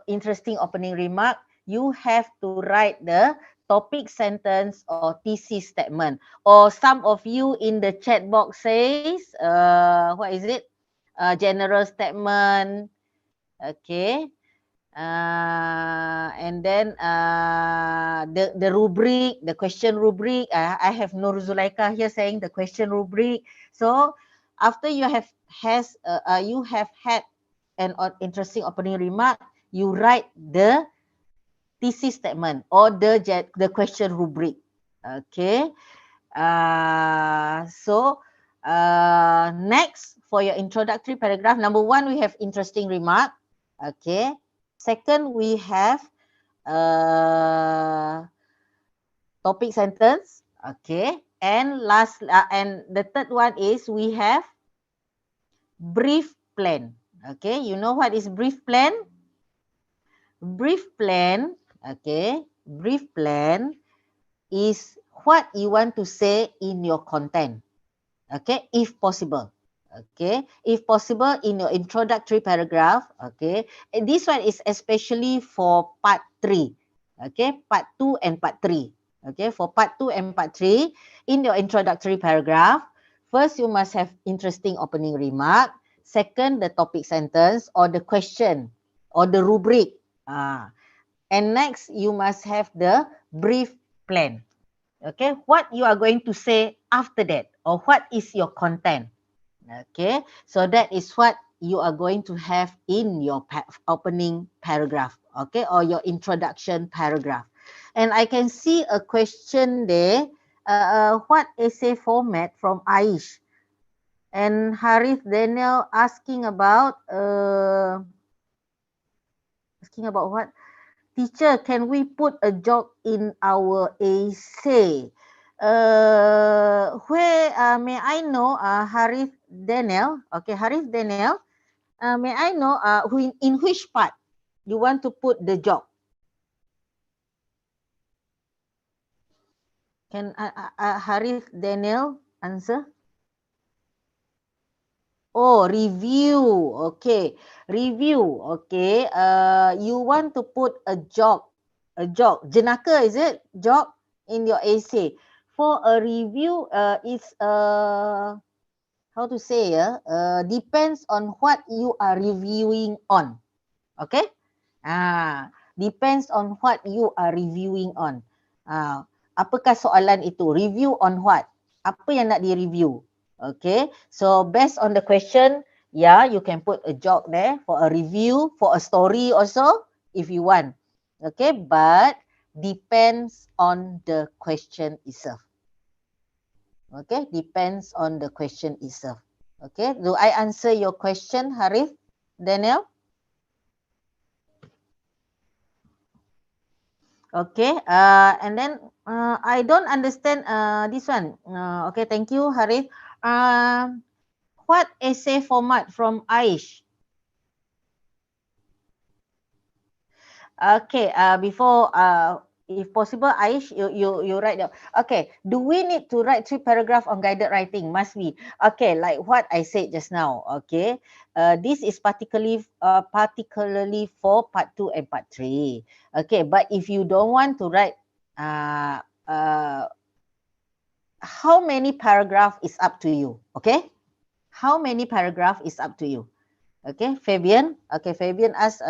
interesting opening remark, you have to write the topic sentence or thesis statement. Or some of you in the chat box says, what is it? General statement. Okay. And then the rubric, the question rubric. I have Nur Zulaika here saying the question rubric. So after you have had an interesting opening remark, you write the thesis statement or the question rubric. Okay. So next, for your introductory paragraph, number one, we have interesting remark. Okay. Second, we have topic sentence. Okay. And last, and the third one is we have brief plan. Okay. You know what is brief plan? Brief plan, okay, brief plan is what you want to say in your content, okay, if possible. Okay, if possible in your introductory paragraph, okay, and this one is especially for part 3, okay, part 2 and part 3. Okay, for part 2 and part 3, in your introductory paragraph, first you must have interesting opening remark, second the topic sentence or the question or the rubric, and next you must have the brief plan. Okay, what you are going to say after that, or what is your content. Okay, so that is what you are going to have in your opening paragraph, okay, or your introduction paragraph. And I can see a question there, what essay format from Aish? And Harith Daniel asking about what? Teacher, can we put a joke in our essay? Where may I know, Harith Daniel? Okay, Harith Daniel, may I know in which part you want to put the joke? Can Harith Daniel answer? Oh, review. Okay, review. Okay, you want to put a joke. A joke. Jenaka, is it? Joke? in your essay. For a review, it's how to say, depends on what you are reviewing on. Okay? Depends on what you are reviewing on. Apakah soalan itu? Review on what? Apa yang nak di-review? Okay? So based on the question, yeah, you can put a joke there for a review, for a story also, if you want. Okay? But depends on the question itself. Okay? Depends on the question itself. Okay? Do I answer your question, Harith? Daniel? Okay, and then I don't understand this one. Okay, thank you, Harith. What essay format from Aish? Okay, before if possible, Aish, you write down. Okay, do we need to write 3 paragraph on guided writing? Must we? Okay, like what I said just now. Okay, this is particularly for part 2 and part 3. Okay, but if you don't want to write, how many paragraph is up to you? Okay, how many paragraph is up to you? Okay, Fabian. Okay, Fabian asks,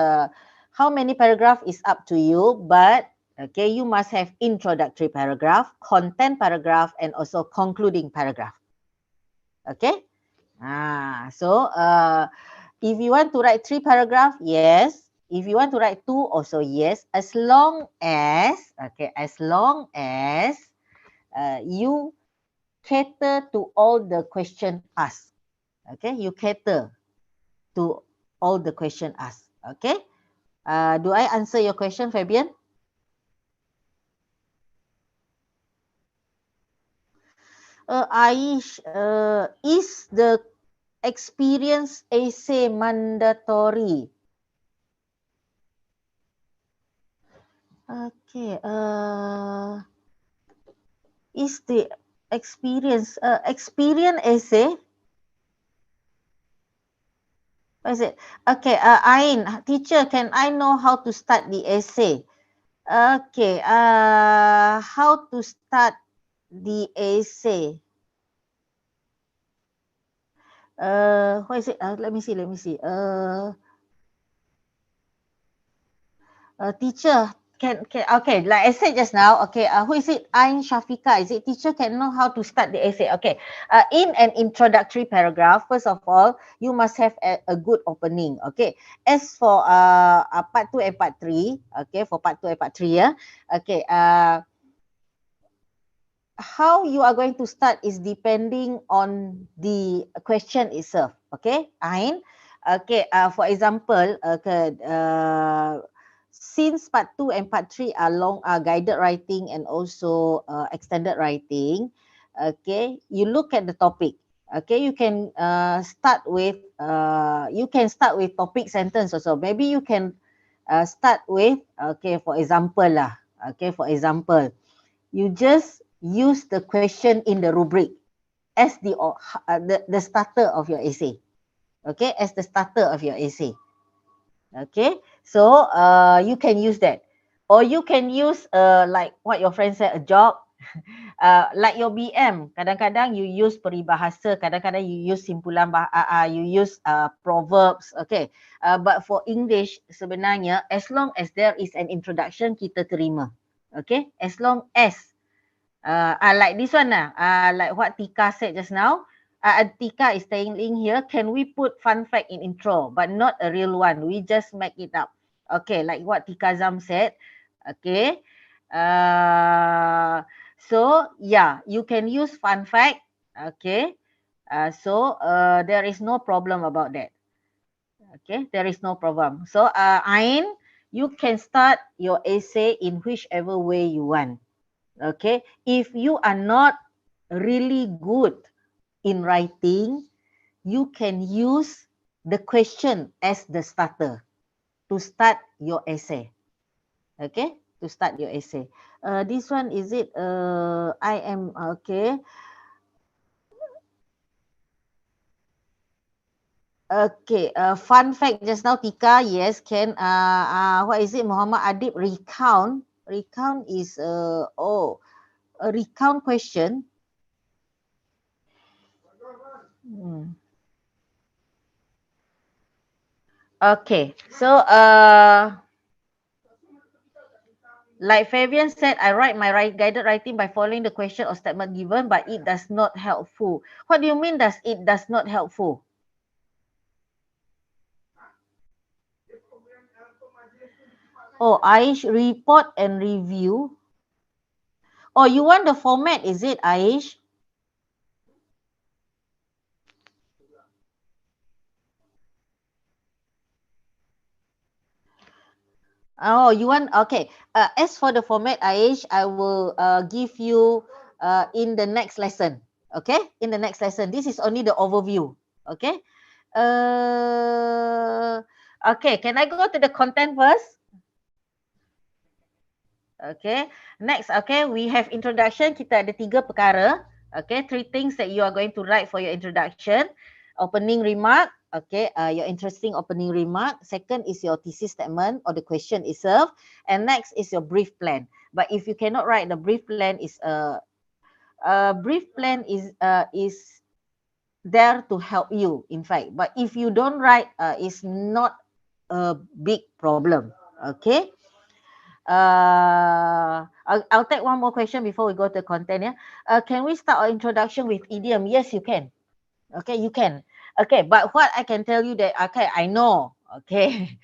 how many paragraph is up to you, but okay, you must have introductory paragraph, content paragraph, and also concluding paragraph. Okay. So if you want to write 3 paragraph, yes. If you want to write 2, also yes. As long as, okay, as long as you cater to all the question asked. Okay, you cater to all the question asked. Okay. Do I answer your question, Fabian? Aish, is the experience essay mandatory? Okay. Is the experience essay? What is it? Okay. Ain, teacher, can I know how to start the essay? Okay. How to start the essay? What is it? Let me see. Teacher, can okay, like I said just now, okay, who is it? Ain Shafika. Is it teacher can know how to start the essay? Okay. In an introductory paragraph, first of all, you must have a good opening. Okay. As for part 2 and part 3, okay, for part 2 and part 3, yeah. Okay. How you are going to start is depending on the question itself. Okay, Ain. Okay, for example, since part 2 and part 3 are guided writing and also extended writing, okay, you look at the topic. Okay, you can start with topic sentence also. Maybe you can start with, okay, for example lah. Okay, for example, you just use the question in the rubric as the starter of your essay. Okay, as the starter of your essay. Okay, so you can use that, or you can use like what your friend said, a job. Like your BM, kadang-kadang you use peribahasa, kadang-kadang you use simpulan, you use proverbs. Okay, but for English sebenarnya, as long as there is an introduction, kita terima. Okay, as long as like this one like what Tika said just now. Tika is saying here, can we put fun fact in intro, but not a real one? We just make it up. Okay, like what Tika Zam said. Okay. So yeah, you can use fun fact. Okay. So there is no problem about that. Okay, there is no problem. So Ain, you can start your essay in whichever way you want. Okay, if you are not really good in writing, you can use the question as the starter to start your essay. Okay, to start your essay. This one, is it I am okay. Okay, fun fact just now, Tika, yes, can what is it? Muhammad Adib recount is recount question. Okay, so like Fabian said, I write my guided writing by following the question or statement given, but it does not helpful. What do you mean it does not helpful? Oh, Aish, report and review. Oh, you want the format, is it, Aish? Oh, you want, okay. As for the format, Aish, I will give you in the next lesson. Okay, in the next lesson. This is only the overview. Okay. Okay, can I go to the content first? Okay, next, okay, we have introduction. Kita ada 3 perkara. Okay, 3 things that you are going to write for your introduction. Opening remark, okay, your interesting opening remark. Second is your thesis statement or the question itself. And next is your brief plan. But if you cannot write the brief plan, is there to help you, in fact. But if you don't write, it's not a big problem. Okay. I'll take one more question before we go to content. Yeah. Can we start our introduction with idiom? Yes, you can. Okay, you can. Okay, but what I can tell you that, okay, I know. Okay.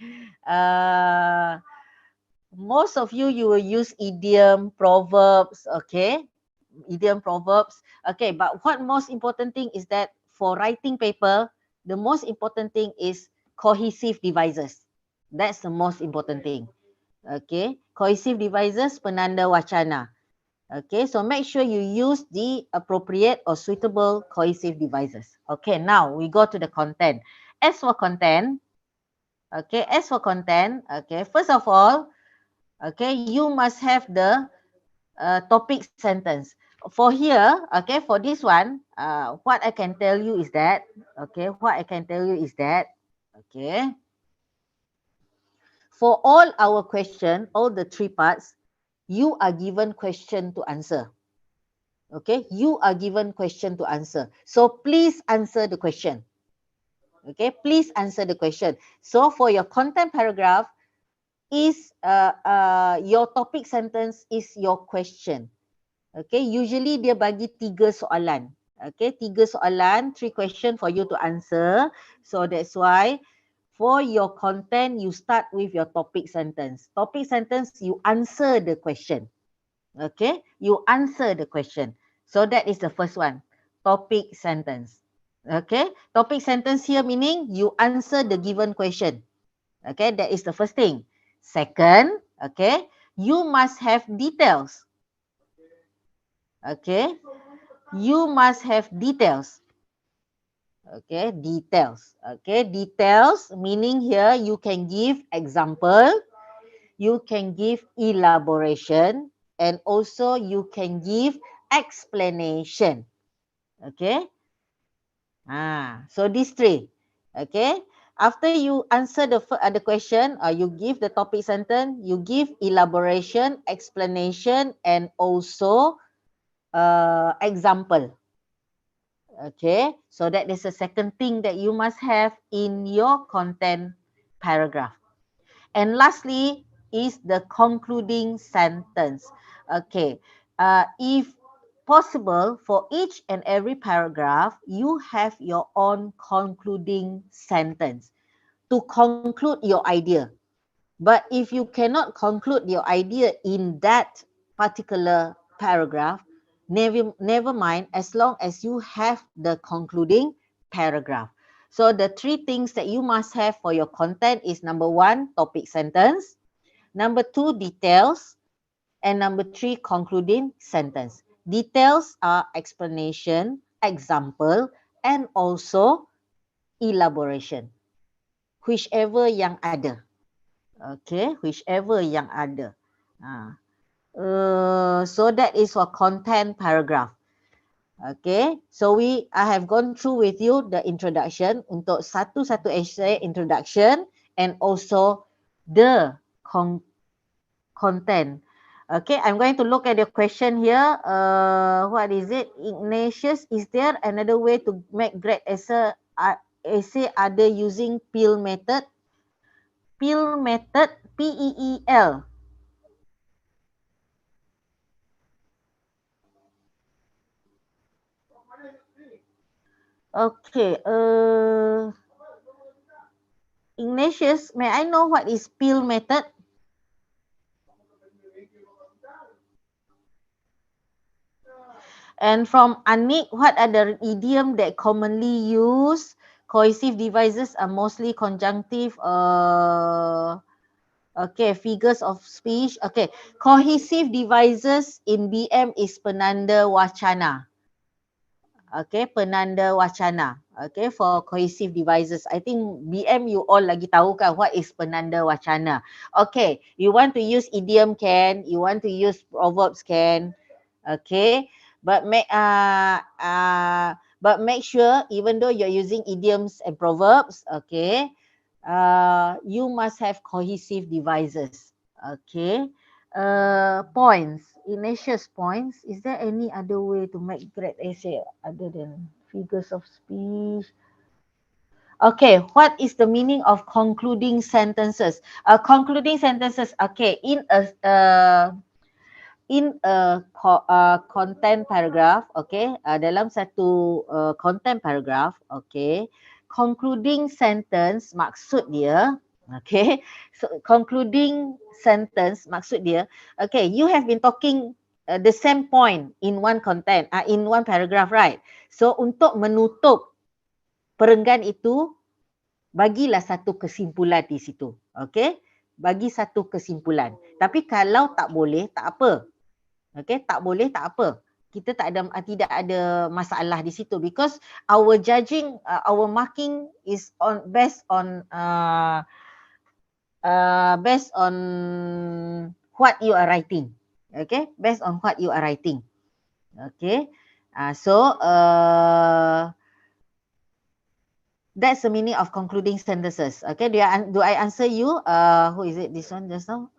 Most of you will use idiom, proverbs. Okay. Idiom, proverbs. Okay, but what most important thing is that for writing paper, the most important thing is cohesive devices. That's the most important thing. Okay, cohesive devices, penanda wacana. Okay, so make sure you use the appropriate or suitable cohesive devices. Okay, now we go to the content. As for content, okay, first of all, okay, you must have the topic sentence. For here, okay, for this one, what I can tell you is that, okay, for all our question, all the 3 parts, you are given question to answer. Okay, you are given question to answer. So please answer the question. Okay, please answer the question. So for your content paragraph, is your topic sentence is your question. Okay, usually dia bagi 3 soalan. Okay, 3 soalan, 3 question for you to answer. So that's why for your content, you start with your topic sentence. Topic sentence, you answer the question. Okay, you answer the question. So that is the first one, topic sentence. Okay, topic sentence here meaning you answer the given question. Okay, that is the first thing. Second, okay, you must have details. Okay, you must have details. Okay, details. Okay, details meaning here you can give example, you can give elaboration, and also you can give explanation. Okay. So these 3. Okay. After you answer the question, you give the topic sentence, you give elaboration, explanation, and also example. Okay, so that is the second thing that you must have in your content paragraph. And lastly is the concluding sentence. Okay, if possible, for each and every paragraph, you have your own concluding sentence to conclude your idea. But if you cannot conclude your idea in that particular paragraph, never mind, as long as you have the concluding paragraph. So the 3 things that you must have for your content is number 1, topic sentence, number 2, details, and number 3, concluding sentence. Details are explanation, example, and also elaboration. Whichever yang ada. Okay, whichever yang ada. So that is for content paragraph. Okay, so I have gone through with you the introduction untuk satu-satu essay introduction and also the content Okay, I'm going to look at the question here. What is it? Ignatius, is there another way to make grade essay other using PEEL method? PEEL method, P-E-E-L. Okay, Ignatius, may I know what is PEEL method? And from Anik, what are the idiom that commonly used? Cohesive devices are mostly conjunctive. Okay, figures of speech. Okay, cohesive devices in BM is penanda wacana. Okay, penanda wacana. Okay, for cohesive devices. I think BM you all lagi tahu kan what is penanda wacana. Okay, you want to use idiom can, you want to use proverbs can. Okay, but make sure even though you're using idioms and proverbs, okay, you must have cohesive devices. Okay, points, Ignatius points. Is there any other way to make great essay other than figures of speech? Okay, what is the meaning of concluding sentences? Concluding sentences. Okay, in a content paragraph, okay, dalam satu content paragraph, okay, concluding sentence maksud dia, okay, so concluding sentence maksud dia, okay, you have been talking the same point in one content, in one paragraph, right? So untuk menutup perenggan itu, bagilah satu kesimpulan di situ, okay, bagi satu kesimpulan. Tapi kalau tak boleh, tak apa. Okay, tak boleh tak apa. Kita tidak ada masalah di situ because our judging, our marking is based on what you are writing. Okay, based on what you are writing. Okay, that's the meaning of concluding sentences. Okay, do I answer you? Who is it? This one just now?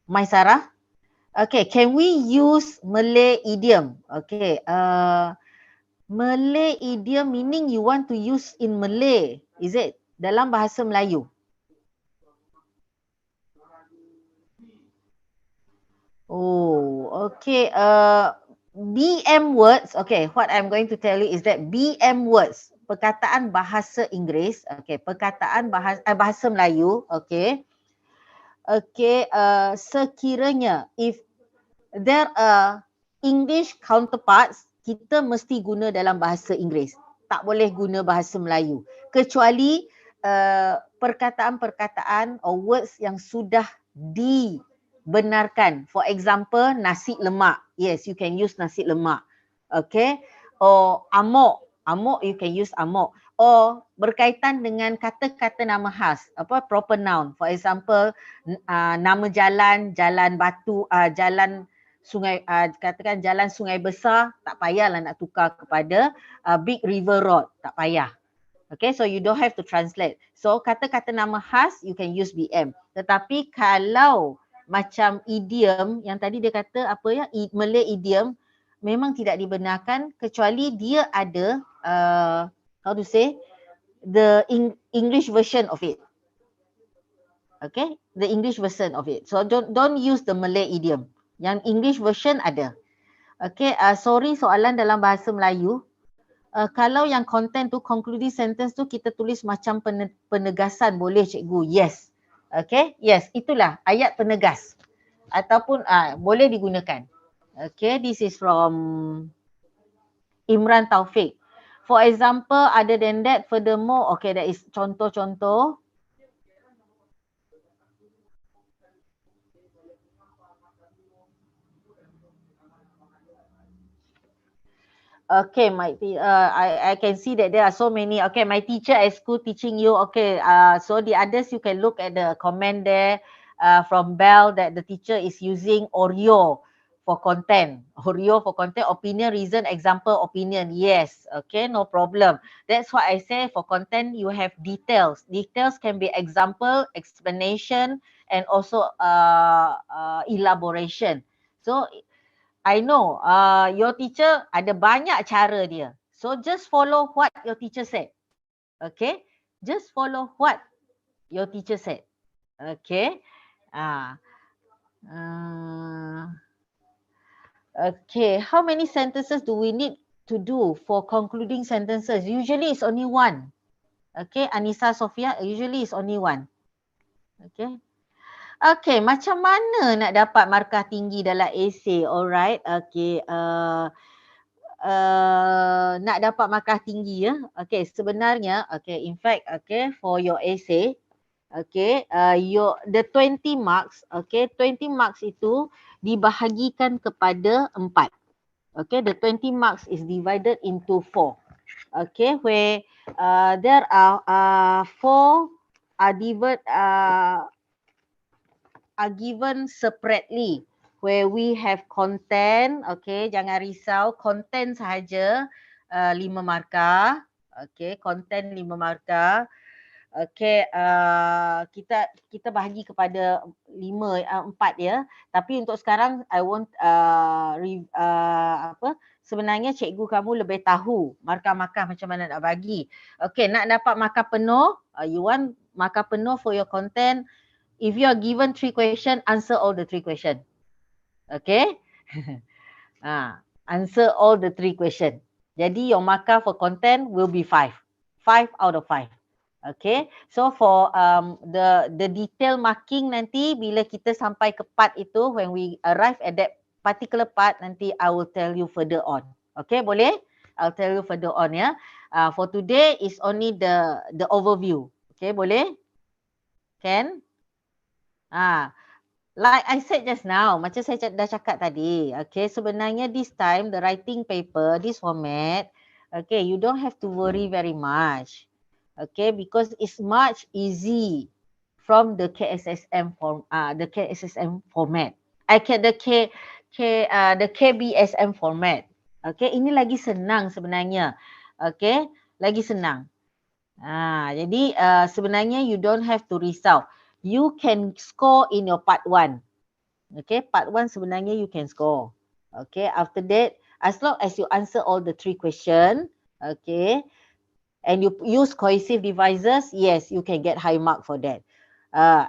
My Sarah. Okay, can we use Malay idiom? Okay, Malay idiom meaning you want to use in Malay, is it? Dalam bahasa Melayu. Oh, okay. BM words, okay, what I'm going to tell you is that BM words, perkataan bahasa Inggeris, okay, perkataan bahasa Melayu, okay. Okay, sekiranya if there are English counterparts, kita mesti guna dalam bahasa Inggeris. Tak boleh guna bahasa Melayu. Kecuali perkataan-perkataan or words yang sudah dibenarkan. For example, nasi lemak. Yes, you can use nasi lemak. Okay. Or amok. Amok, you can use amok. Or berkaitan dengan kata-kata nama khas, proper noun. For example, nama jalan, jalan batu, jalan sungai, katakan jalan sungai besar, tak payahlah nak tukar kepada big river road, tak payah. Okay, so you don't have to translate. So kata-kata nama khas you can use BM. Tetapi kalau macam idiom yang tadi dia kata apa ya, Malay idiom, memang tidak dibenarkan kecuali dia ada how to say, the English version of it. Okay, the English version of it. So don't use the Malay idiom. Yang English version ada. Okay, sorry soalan dalam bahasa Melayu. Kalau yang content tu, concluding sentence tu kita tulis macam penegasan, boleh cikgu? Yes. Okay, yes, itulah ayat penegas. Ataupun boleh digunakan. Okay, this is from Imran Taufik. For example, other than that, furthermore, okay, that is contoh-contoh. Okay, I can see that there are so many. Okay, my teacher at school teaching you. Okay, so the others you can look at the comment there from Bell that the teacher is using Oreo for content. Rio for content, opinion, reason, example, opinion. Yes, okay, no problem. That's why I say for content, you have details. Details can be example, explanation, and also elaboration. So, I know your teacher ada banyak cara dia. So, just follow what your teacher said. Okay, just follow what your teacher said. Okay. Okay, how many sentences do we need to do for concluding sentences? Usually it's only one. Okay, Anissa, Sofia, usually it's only one. Okay. Okay, macam mana nak dapat markah tinggi dalam essay? Alright, okay. Nak dapat markah tinggi ya. Okay, sebenarnya, okay, in fact, okay, for your essay, okay, the 20 marks, okay, 20 marks itu dibahagikan kepada 4. Okay, the 20 marks is divided into 4. Okay, where there are 4 are given separately, where we have content. Okay, jangan risau, content sahaja 5 markah. Okay, content 5 markah. Okay, kita bahagi kepada 4 ya. Tapi untuk sekarang I want sebenarnya cikgu kamu lebih tahu markah-markah macam mana nak bagi. Okay, nak dapat markah penuh, you want markah penuh for your content. If you are given 3 question, answer all the 3 question. Okay? Answer all the 3 question. Jadi your markah for content will be 5. 5 out of 5. Okay, so for the detail marking nanti bila kita sampai ke part itu, when we arrive at that particular part, nanti I will tell you further on. Okay, boleh? I'll tell you further on ya. For today is only the overview. Okay, boleh? Can? Like I said just now, macam saya dah cakap tadi. Okay, sebenarnya this time the writing paper, this format, okay, you don't have to worry very much. Okay, because it's much easy from the KSSM format. The KBSM format. Okay, ini lagi senang sebenarnya. Okay, lagi senang. Jadi sebenarnya you don't have to risau. You can score in your part 1. Okay, part 1 sebenarnya you can score. Okay, after that, as long as you answer all the 3 question, okay, and you use cohesive devices, yes, you can get high mark for that.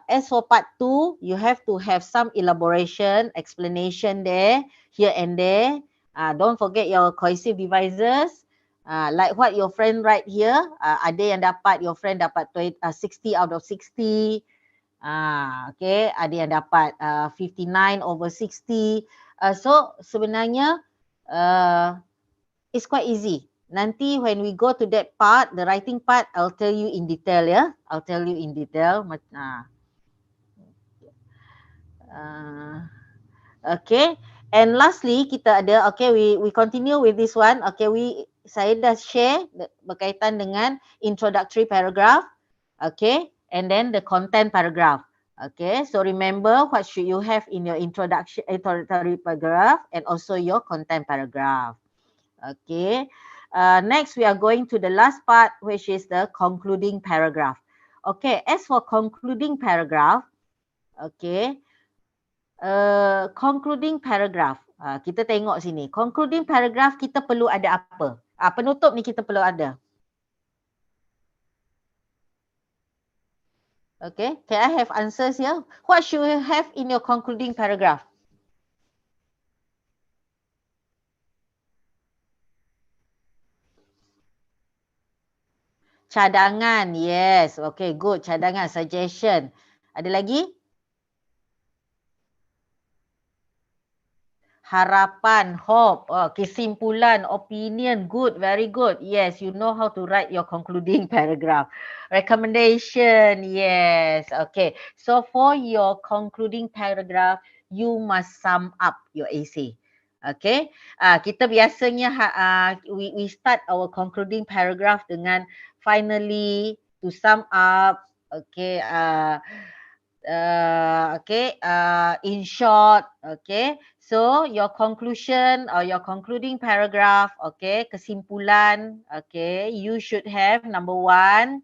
As for part 2, you have to have some elaboration, explanation there, here and there. Don't forget your cohesive devices. Like what your friend write here, ada yang dapat, your friend dapat 60 out of 60. Okay, ada yang dapat 59 over 60. So sebenarnya it's quite easy. Nanti when we go to that part, the writing part, I'll tell you in detail ya. I'll tell you in detail. Okay. And lastly, kita ada, okay, we continue with this one. Okay, saya dah share berkaitan dengan introductory paragraph. Okay, and then the content paragraph. Okay, so remember what should you have in your introductory paragraph and also your content paragraph. Okay. Next, we are going to the last part, which is the concluding paragraph. Okay, as for concluding paragraph, okay, concluding paragraph, kita tengok sini. Concluding paragraph kita perlu ada apa? Penutup ni kita perlu ada. Okay, can I have answers here? What should you have in your concluding paragraph? Cadangan, yes. Okay, good. Cadangan, suggestion. Ada lagi? Harapan, hope, kesimpulan, opinion, good, very good. Yes, you know how to write your concluding paragraph. Recommendation, yes. Okay, so for your concluding paragraph, you must sum up your essay. Okay, kita biasanya we start our concluding paragraph dengan finally, to sum up, okay, In short, okay. So your conclusion or your concluding paragraph, okay, kesimpulan, okay, you should have number one,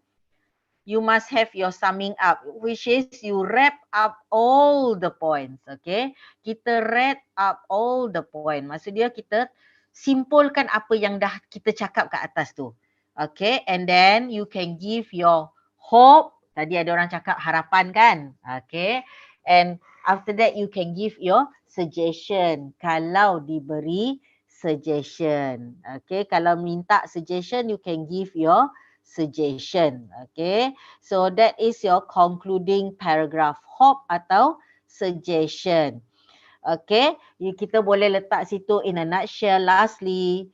you must have your summing up, which is you wrap up all the points, okay. Kita wrap up all the point. Maksud dia kita simpulkan apa yang dah kita cakap kat atas tu. Okay, and then you can give your hope. Tadi ada orang cakap harapan kan? Okay, and after that you can give your suggestion. Kalau diberi suggestion. Okay, kalau minta suggestion you can give your suggestion. Okay, so that is your concluding paragraph, hope atau suggestion. Okay, kita boleh letak situ in a nutshell, lastly,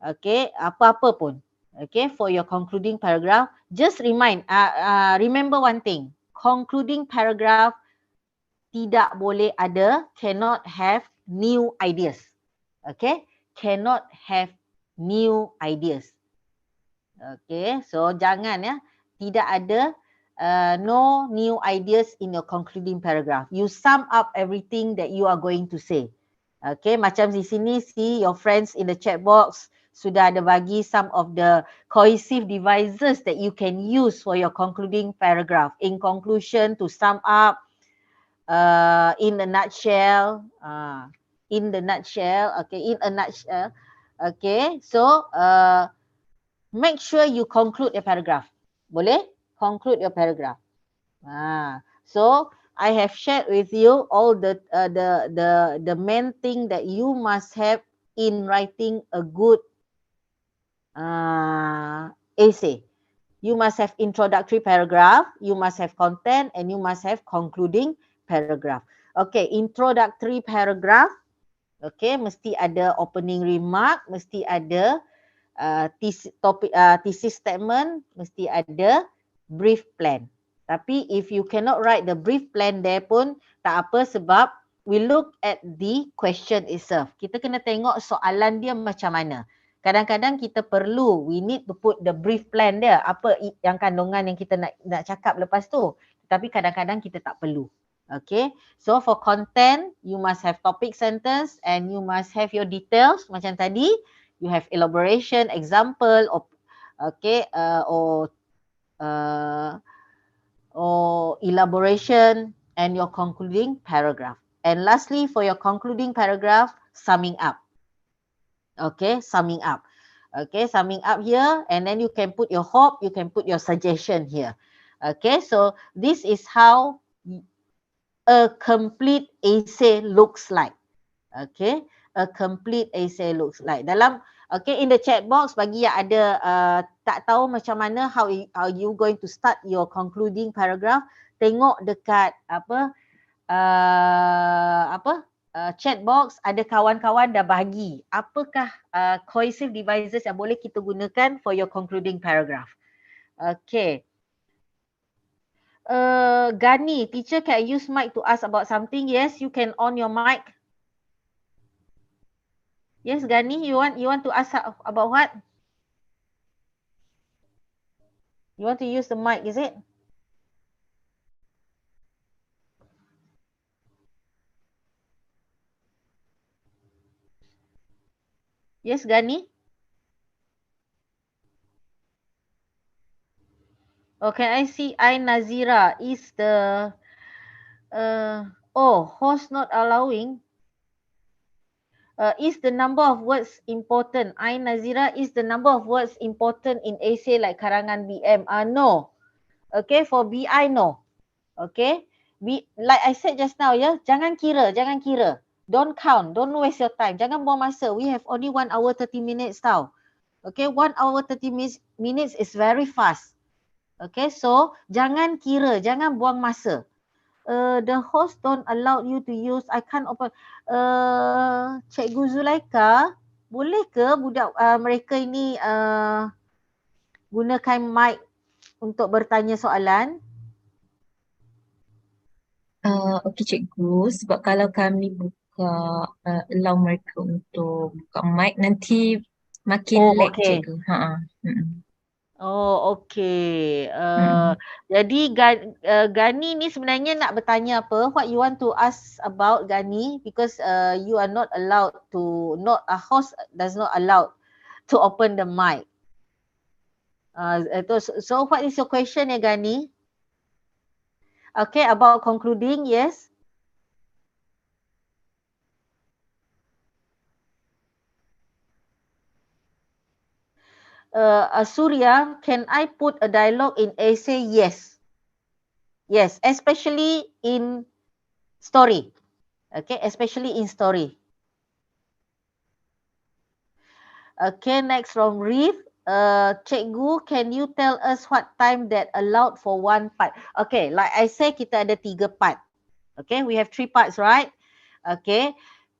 okay, apa-apa pun. Okay, for your concluding paragraph, just remember one thing, concluding paragraph tidak boleh ada, cannot have new ideas. Okay, cannot have new ideas. Okay, so jangan ya, tidak ada no new ideas in your concluding paragraph. You sum up everything that you are going to say. Okay, macam di sini see your friends in the chat box sudah ada bagi some of the cohesive devices that you can use for your concluding paragraph. In conclusion, to sum up, in a nutshell, okay, in a nutshell, okay, so make sure you conclude your paragraph. Boleh? Conclude your paragraph. So I have shared with you all the main thing that you must have in writing a good essay. You must have introductory paragraph, you must have content, and you must have concluding paragraph. Okay, introductory paragraph. Okay, mesti ada opening remark, mesti ada thesis statement, mesti ada brief plan. Tapi if you cannot write the brief plan there pun tak apa, sebab we look at the question itself. Kita kena tengok soalan dia macam mana. Kadang-kadang kita perlu, we need to put the brief plan dia, apa yang kandungan yang kita nak cakap lepas tu. Tapi kadang-kadang kita tak perlu. Okay, so for content, you must have topic sentence and you must have your details macam tadi. You have elaboration, example, or elaboration and your concluding paragraph. And lastly, for your concluding paragraph, summing up. Okay, summing up. Okay, summing up here, and then you can put your hope, you can put your suggestion here. Okay, so this is how a complete essay looks like. Okay, a complete essay looks like. Dalam, okay, in the chat box, bagi yang ada tak tahu macam mana how you going to start your concluding paragraph, tengok dekat chat box, ada kawan-kawan dah bagi apakah cohesive devices yang boleh kita gunakan for your concluding paragraph. Okay. Gani, teacher, can I use mic to ask about something? Yes, you can on your mic. Yes, Gani, you want to ask about what? You want to use the mic, is it? Yes, Gani? Oh, can I see Nazira is the host not allowing. Is the number of words important? Nazira, is the number of words important in essay like karangan BM? No. Okay, for BI, no. Okay, like I said just now, ya, jangan kira. Don't count, don't waste your time. Jangan buang masa. We have only 1 hour 30 minutes tau. Okay, 1 hour 30 minutes is very fast. Okay, so jangan kira, jangan buang masa. The host don't allow you to use, I can't open. Cikgu Zulaika, boleh ke budak mereka ini gunakan mic untuk bertanya soalan? Okey cikgu, sebab kalau kami buka allow mereka untuk buka mic nanti makin lag cikgu. Oh, okay. Mm-mm. Jadi Gani ni sebenarnya nak bertanya apa? What you want to ask about Gani? Because you are not allowed to, not a host does not allow to open the mic. So what is your question ya Gani? Okay, about concluding, yes. Surya, can I put a dialogue in essay? Yes. Yes, especially in story. Okay, especially in story. Okay, next from Reef. Cikgu, can you tell us what time that allowed for one part? Okay, like I say, kita ada 3 part. Okay, we have 3 parts, right? Okay,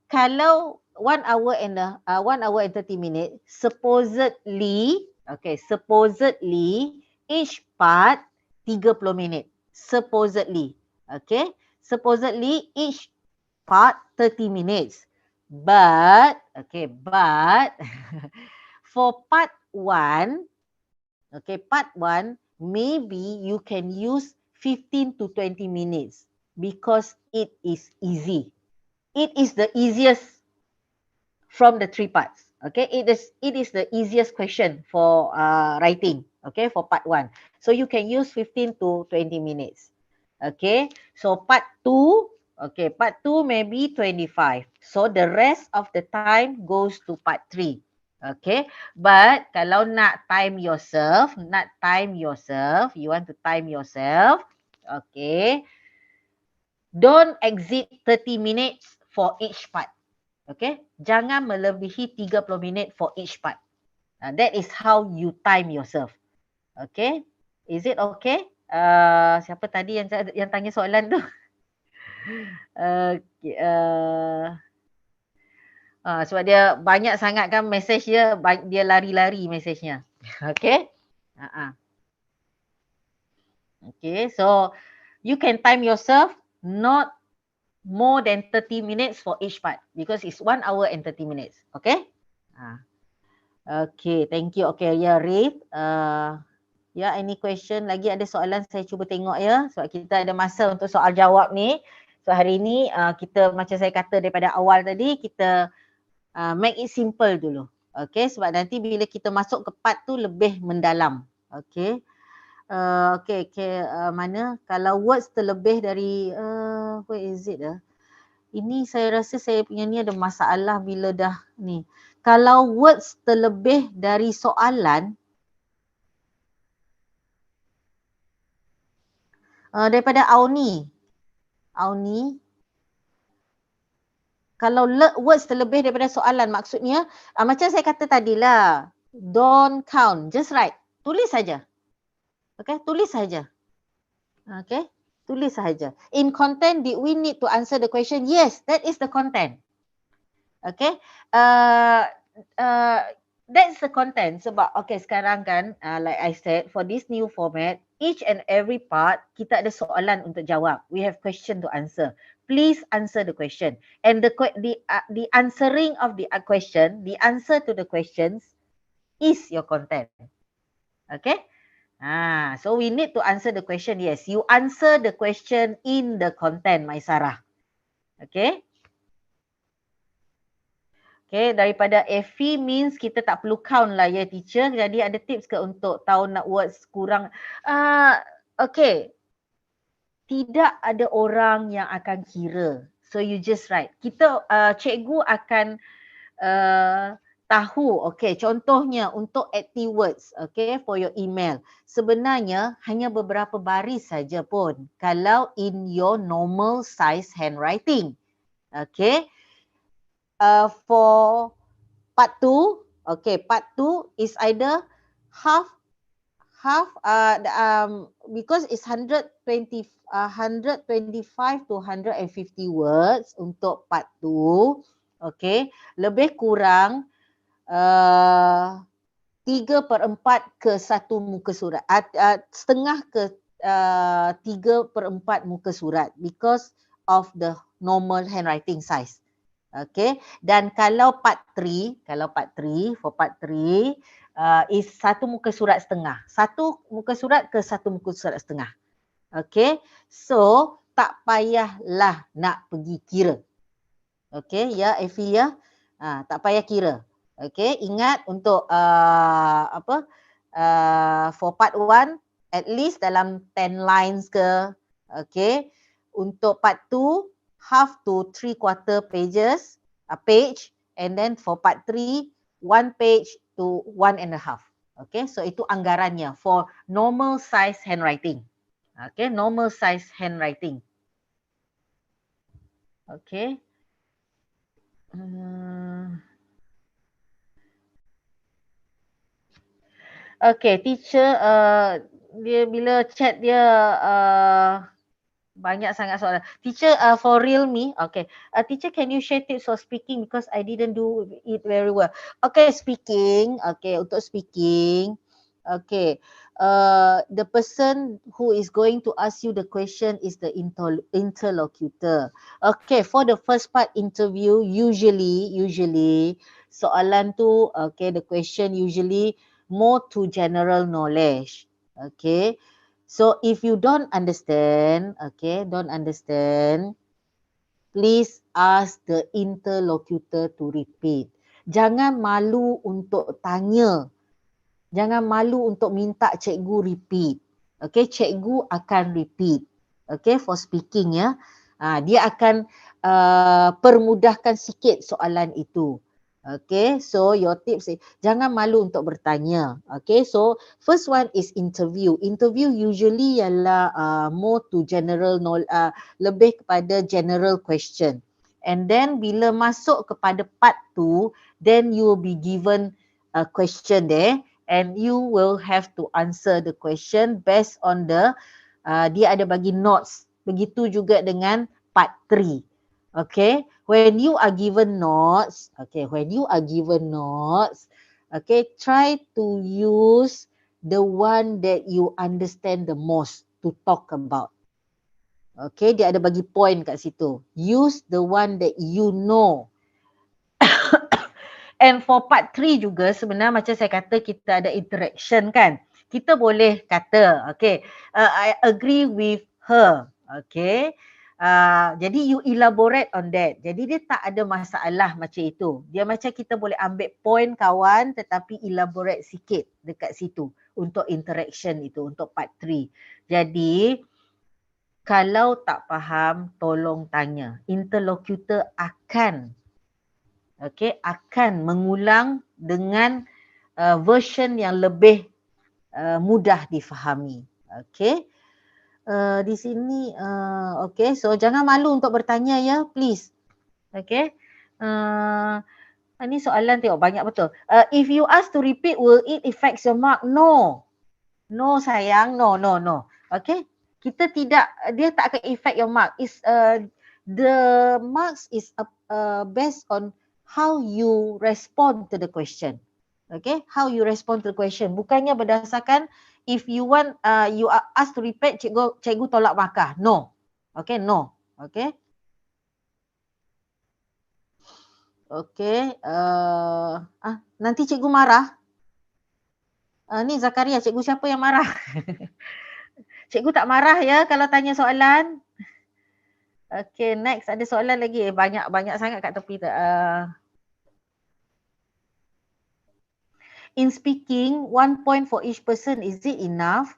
kalau 1 hour and 30 minutes, supposedly, okay, supposedly each part 30 minit. Supposedly, okay, supposedly each part 30 minutes. But, okay, but for part 1, okay, part 1, maybe you can use 15 to 20 minutes because it is easy. It is the easiest from the 3 parts. Okay, it is the easiest question for writing. Okay, for part 1. So you can use 15 to 20 minutes. Okay, so part 2, okay, part 2 maybe 25. So the rest of the time goes to part 3. Okay, but kalau nak time yourself, you want to time yourself, okay, don't exceed 30 minutes for each part. Okay, jangan melebihi 30 minit for each part. That is how you time yourself. Okay, is it okay? Siapa tadi yang tanya soalan tu? Sebab dia banyak sangat kan mesej dia lari-lari mesejnya. Okay. Okay, so you can time yourself not more than 30 minutes for each part because it's 1 hour and 30 minutes. Okay. Okay, thank you. Okay, ya, Rith. Any question? Lagi ada soalan saya cuba tengok ya. Sebab kita ada masa untuk soal jawab ni. So hari ni kita macam saya kata daripada awal tadi, kita make it simple dulu. Okay, sebab nanti bila kita masuk ke part tu lebih mendalam. Okay. Mana? Kalau words terlebih dari, where is it? Ini saya rasa saya punya ni ada masalah bila dah ni. Kalau words terlebih dari soalan, daripada Auni, kalau words terlebih daripada soalan maksudnya, macam saya kata tadilah, don't count, just write, tulis saja. Okay, tulis saja. Okay, tulis saja. In content, did we need to answer the question? Yes, that is the content. Okay, that's the content. Sebab okay, sekarang kan, like I said, for this new format, each and every part kita ada soalan untuk jawab. We have question to answer. Please answer the question. And the answering of the question, the answer to the questions is your content. Okay. So we need to answer the question. Yes, you answer the question in the content, my Sarah. Okay. Okay, daripada FE means kita tak perlu count lah ya teacher. Jadi ada tips ke untuk tahu nak words kurang? Okay. Tidak ada orang yang akan kira. So you just write. Kita, cikgu akan tahu, okay, contohnya untuk active words, okay, for your email. Sebenarnya hanya beberapa baris saja pun kalau in your normal size handwriting. Okay. For part 2, okay, part 2 is either half because it's 125 to 150 words untuk part 2, okay, lebih kurang 3/4 ke 1 muka surat, setengah ke 3/4 muka surat because of the normal handwriting size. Okay, dan kalau part 3, for part 3, is satu muka surat setengah. Satu muka surat ke satu muka surat setengah. Okay, so tak payahlah nak pergi kira. Okay, ya Effie ya, tak payah kira. Okay, ingat untuk for part 1 at least dalam 10 lines ke. Okay, untuk part 2 half to 3/4 pages, page, and then for part 3 1 page to 1.5. Okay, so itu anggarannya for normal size handwriting. Okay, normal size handwriting. Okay. Okay, teacher dia bila chat dia banyak sangat soalan. Teacher, for real me, okay. Teacher, can you share tips for speaking because I didn't do it very well. Okay, speaking. Okay, untuk speaking. Okay, the person who is going to ask you the question is the interlocutor. Okay, for the first part interview, usually soalan tu, okay, the question usually more to general knowledge. Okay. So if you don't understand, please ask the interlocutor to repeat. Jangan malu untuk tanya. Jangan malu untuk minta cikgu repeat. Okay, cikgu akan repeat. Okay, for speaking ya. Dia akan permudahkan sikit soalan itu. Okay, so your tips is jangan malu untuk bertanya. Okay, so first one is interview. Interview usually ialah more to general knowledge, lebih kepada general question. And then bila masuk kepada part 2, then you will be given a question there and you will have to answer the question based on the dia ada bagi notes. Begitu juga dengan part 3. Okay, when you are given notes, try to use the one that you understand the most to talk about. Okay, dia ada bagi point kat situ. Use the one that you know. And for part 3 juga sebenarnya macam saya kata kita ada interaction kan. Kita boleh kata, okay, I agree with her. Okay. Jadi you elaborate on that. Jadi dia tak ada masalah macam itu. Dia macam kita boleh ambil point kawan tetapi elaborate sikit dekat situ untuk interaction itu, untuk part 3. Jadi kalau tak faham tolong tanya. Interlocutor akan mengulang dengan version yang lebih mudah difahami. Okay. Di sini, okay, so jangan malu untuk bertanya ya, please. Okay. Ini soalan tengok banyak betul. If you ask to repeat, will it affect your mark? No. No sayang, no. Okay. Kita tidak, dia tak akan affect your mark. The marks is based on how you respond to the question. Okay, how you respond to the question. Bukannya berdasarkan if you want, you are asked to repeat, cikgu tolak markah. No. Okay, no. Okay. Okay. Nanti cikgu marah. Ni Zakaria, cikgu siapa yang marah? Cikgu tak marah ya kalau tanya soalan. Okay, next ada soalan lagi. Banyak sangat kat tepi. In speaking, 1 point for each person, is it enough?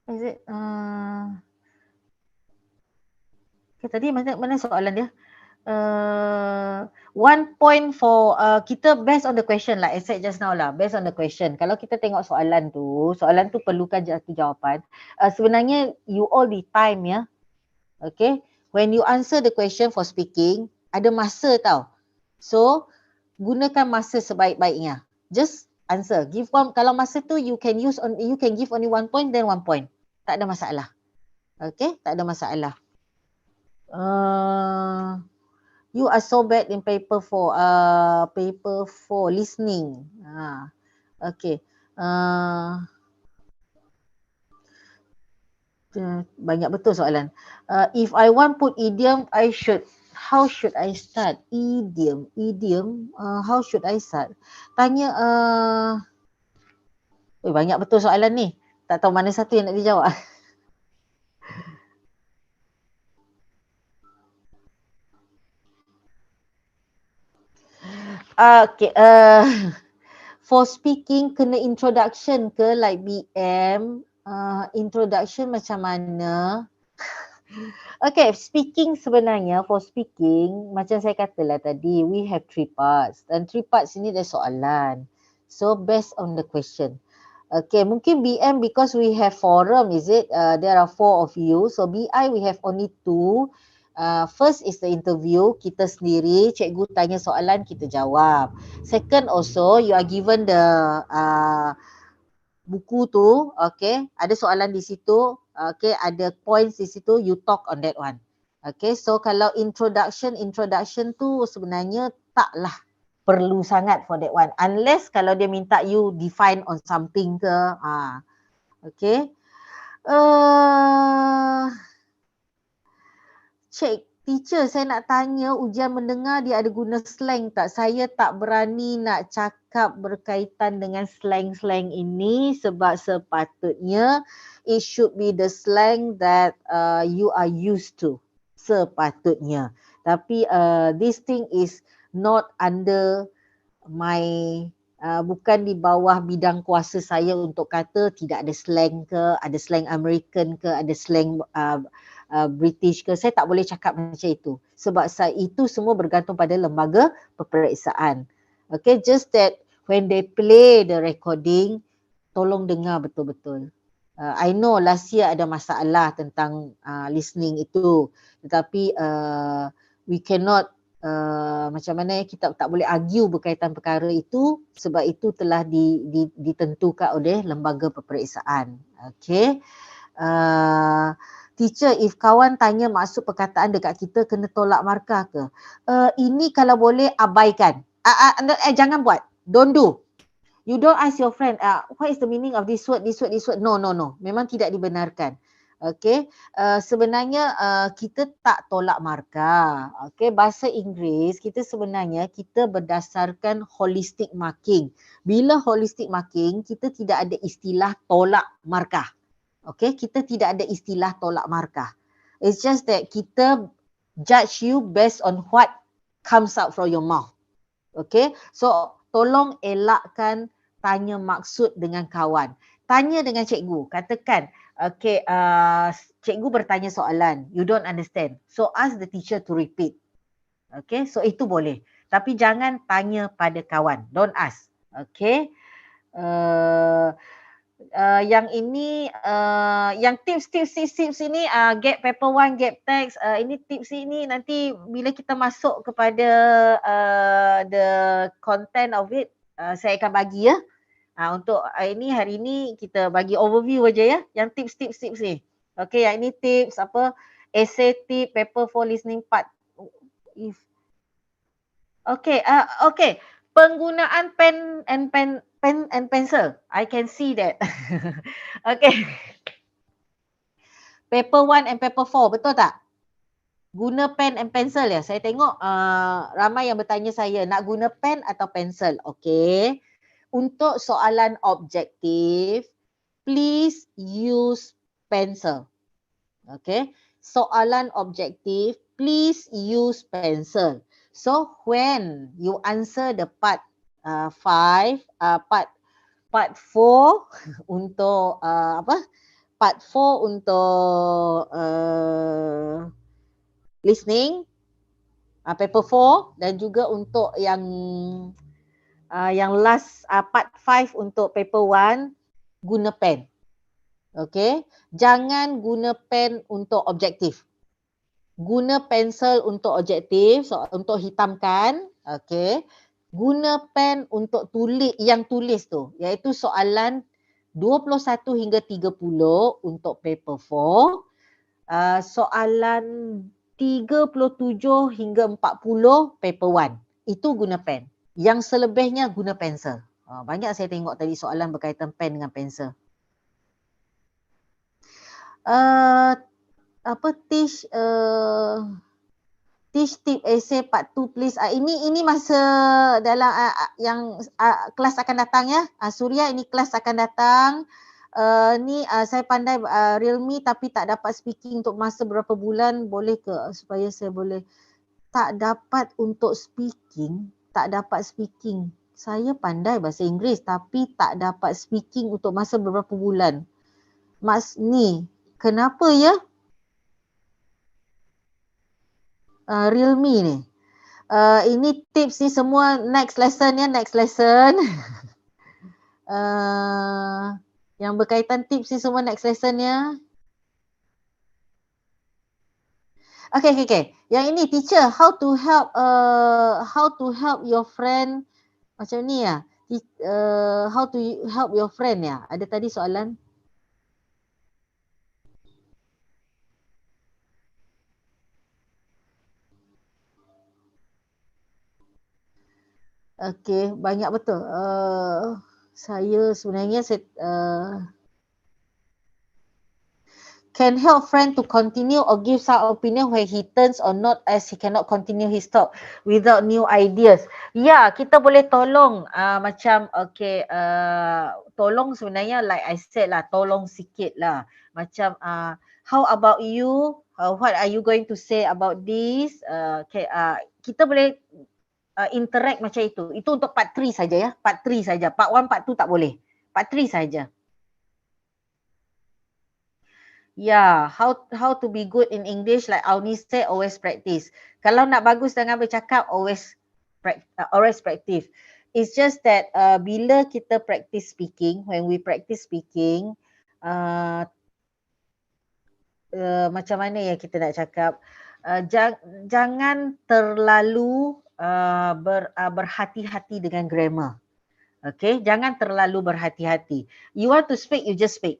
Is it? Okay, tadi mana soalan dia? 1 point for kita based on the question lah. I said just now lah, based on the question. Kalau kita tengok soalan tu perlukan satu jawapan. Sebenarnya you all the time ya. Okay, when you answer the question for speaking, ada masa tau. So, gunakan masa sebaik-baiknya. Just answer. Give one, kalau masa tu you can give only 1 point, then 1 point. Tak ada masalah. Okay, tak ada masalah. You are so bad in paper 4 listening. Okay. Banyak betul soalan. If I want put idiom, I should how should I start? Idiom. How should I start? Tanya, banyak betul soalan ni. Tak tahu mana satu yang nak dijawab. Okay, for speaking kena introduction ke like BM? Introduction macam mana? Okay, speaking sebenarnya for speaking macam saya katalah tadi, we have 3 parts dan 3 parts ini ada soalan. So based on the question. Okay, mungkin BM because we have forum, is it? There are 4 of you. So BI we have only 2. First is the interview, kita sendiri, cikgu tanya soalan, kita jawab. Second also, you are given the buku tu, okay, ada soalan di situ, okay, ada points di situ, you talk on that one. Okay, so kalau introduction tu sebenarnya taklah perlu sangat for that one. Unless kalau dia minta you define on something ke, okay. Teacher, saya nak tanya ujian mendengar dia ada guna slang tak? Saya tak berani nak cakap berkaitan dengan slang-slang ini sebab sepatutnya it should be the slang that you are used to. Sepatutnya. Tapi this thing is not under my bukan di bawah bidang kuasa saya untuk kata tidak ada slang ke, ada slang American ke, ada slang British ke. Saya tak boleh cakap macam itu sebab itu semua bergantung pada lembaga peperiksaan. Okay, just that when they play the recording, tolong dengar betul-betul. I know last year ada masalah tentang listening itu, tetapi we cannot macam mana kita tak boleh argue berkaitan perkara itu sebab itu telah ditentukan oleh lembaga peperiksaan. Okay. Teacher, if kawan tanya maksud perkataan dekat kita, kena tolak markah ke? Ini kalau boleh abaikan. Jangan buat. Don't do. You don't ask your friend, what is the meaning of this word? No. Memang tidak dibenarkan. Okay. Sebenarnya kita tak tolak markah. Okay. Bahasa Inggeris, kita sebenarnya kita berdasarkan holistic marking. Bila holistic marking, kita tidak ada istilah tolak markah. Okay, kita tidak ada istilah tolak markah. It's just that kita judge you based on what comes out from your mouth. Okay, so tolong elakkan tanya maksud dengan kawan. Tanya dengan cikgu, katakan, okay, cikgu bertanya soalan, you don't understand. So ask the teacher to repeat. Okay, so itu boleh. Tapi jangan tanya pada kawan, don't ask. Okay. Yang ini yang tips ini gap paper 1, gap text, ini tips ini nanti bila kita masuk kepada the content of it, saya akan bagi ya. Untuk ini hari ini kita bagi overview aja ya, yang tips ni. Okay, yang ini tips apa, essay tip, paper 4 listening part. Okay, penggunaan pen and pencil. I can see that. Okay. Paper 1 and paper 4, betul tak? Guna pen and pencil ya. Saya tengok ramai yang bertanya saya, nak guna pen atau pencil. Okay. Untuk soalan objektif, please use pencil. Okay. Soalan objektif, please use pencil. So when you answer the part 5, part 4 untuk part 4 untuk listening, paper 4, dan juga untuk yang last part 5 untuk paper 1, guna pen. Okay, jangan guna pen untuk objektif. Guna pensel untuk objektif, untuk hitamkan. Okay. Guna pen untuk yang tulis tu, iaitu soalan 21 hingga 30 untuk paper 4, soalan 37 hingga 40 paper 1. Itu guna pen. Yang selebihnya guna pensel. Banyak saya tengok tadi soalan berkaitan pen dengan pensel. Teach tip essay part 2 please. Ini masa dalam yang kelas akan datang ya. Surya, ini kelas akan datang. Saya pandai Realme tapi tak dapat speaking untuk masa berapa bulan. Boleh ke supaya saya boleh? Tak dapat untuk speaking. Tak dapat speaking. Saya pandai bahasa Inggeris tapi tak dapat speaking untuk masa beberapa bulan. Kenapa ya? Realme ni. Ini tips ni semua next lesson ya, next lesson. Yang berkaitan tips ni semua next lesson ya. Okay. Yang ini teacher, how to help your friend macam ni ya. How to help your friend ya. Ada tadi soalan. Okay, banyak betul. Saya sebenarnya can help friend to continue or give some opinion where he turns or not as he cannot continue his talk without new ideas. Ya, kita boleh tolong tolong sebenarnya like I said lah, tolong sikit lah. Macam how about you? What are you going to say about this? Kita boleh interact macam itu. Itu untuk part 3 saja ya. Part 3 saja. Part 1, part 2 tak boleh. Part 3 saja. Yeah, how to be good in English like Auni said, always practice. Kalau nak bagus dengan bercakap, always practice. It's just that bila kita practice speaking, when we practice speaking, macam mana ya kita nak cakap, jangan terlalu berhati-hati dengan grammar. Okay, jangan terlalu berhati-hati. You want to speak, you just speak.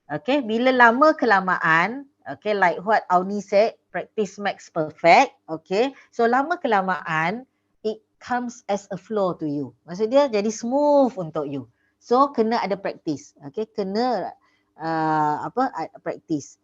Okay, bila lama kelamaan, okay, like what Auni said, practice makes perfect. Okay, so lama kelamaan, it comes as a flow to you. Maksud dia jadi smooth untuk you. So kena ada practice. Okay, kena practice.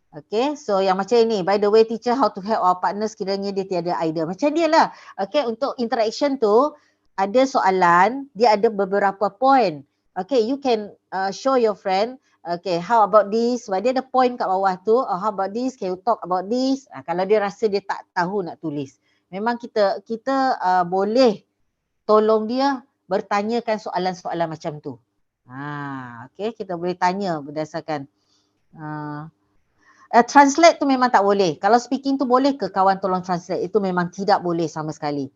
Okay, so yang macam ini, by the way teacher, how to help our partners kiranya dia tiada idea. Macam dia lah. Okay, untuk interaction tu, ada soalan, dia ada beberapa point. Okay, you can show your friend, okay, how about this? Sebab dia ada point kat bawah tu, how about this? Can you talk about this? Kalau dia rasa dia tak tahu nak tulis. Memang kita boleh tolong dia bertanyakan soalan-soalan macam tu. Okay, kita boleh tanya berdasarkan translate tu memang tak boleh. Kalau speaking tu boleh ke kawan tolong translate? Itu memang tidak boleh sama sekali.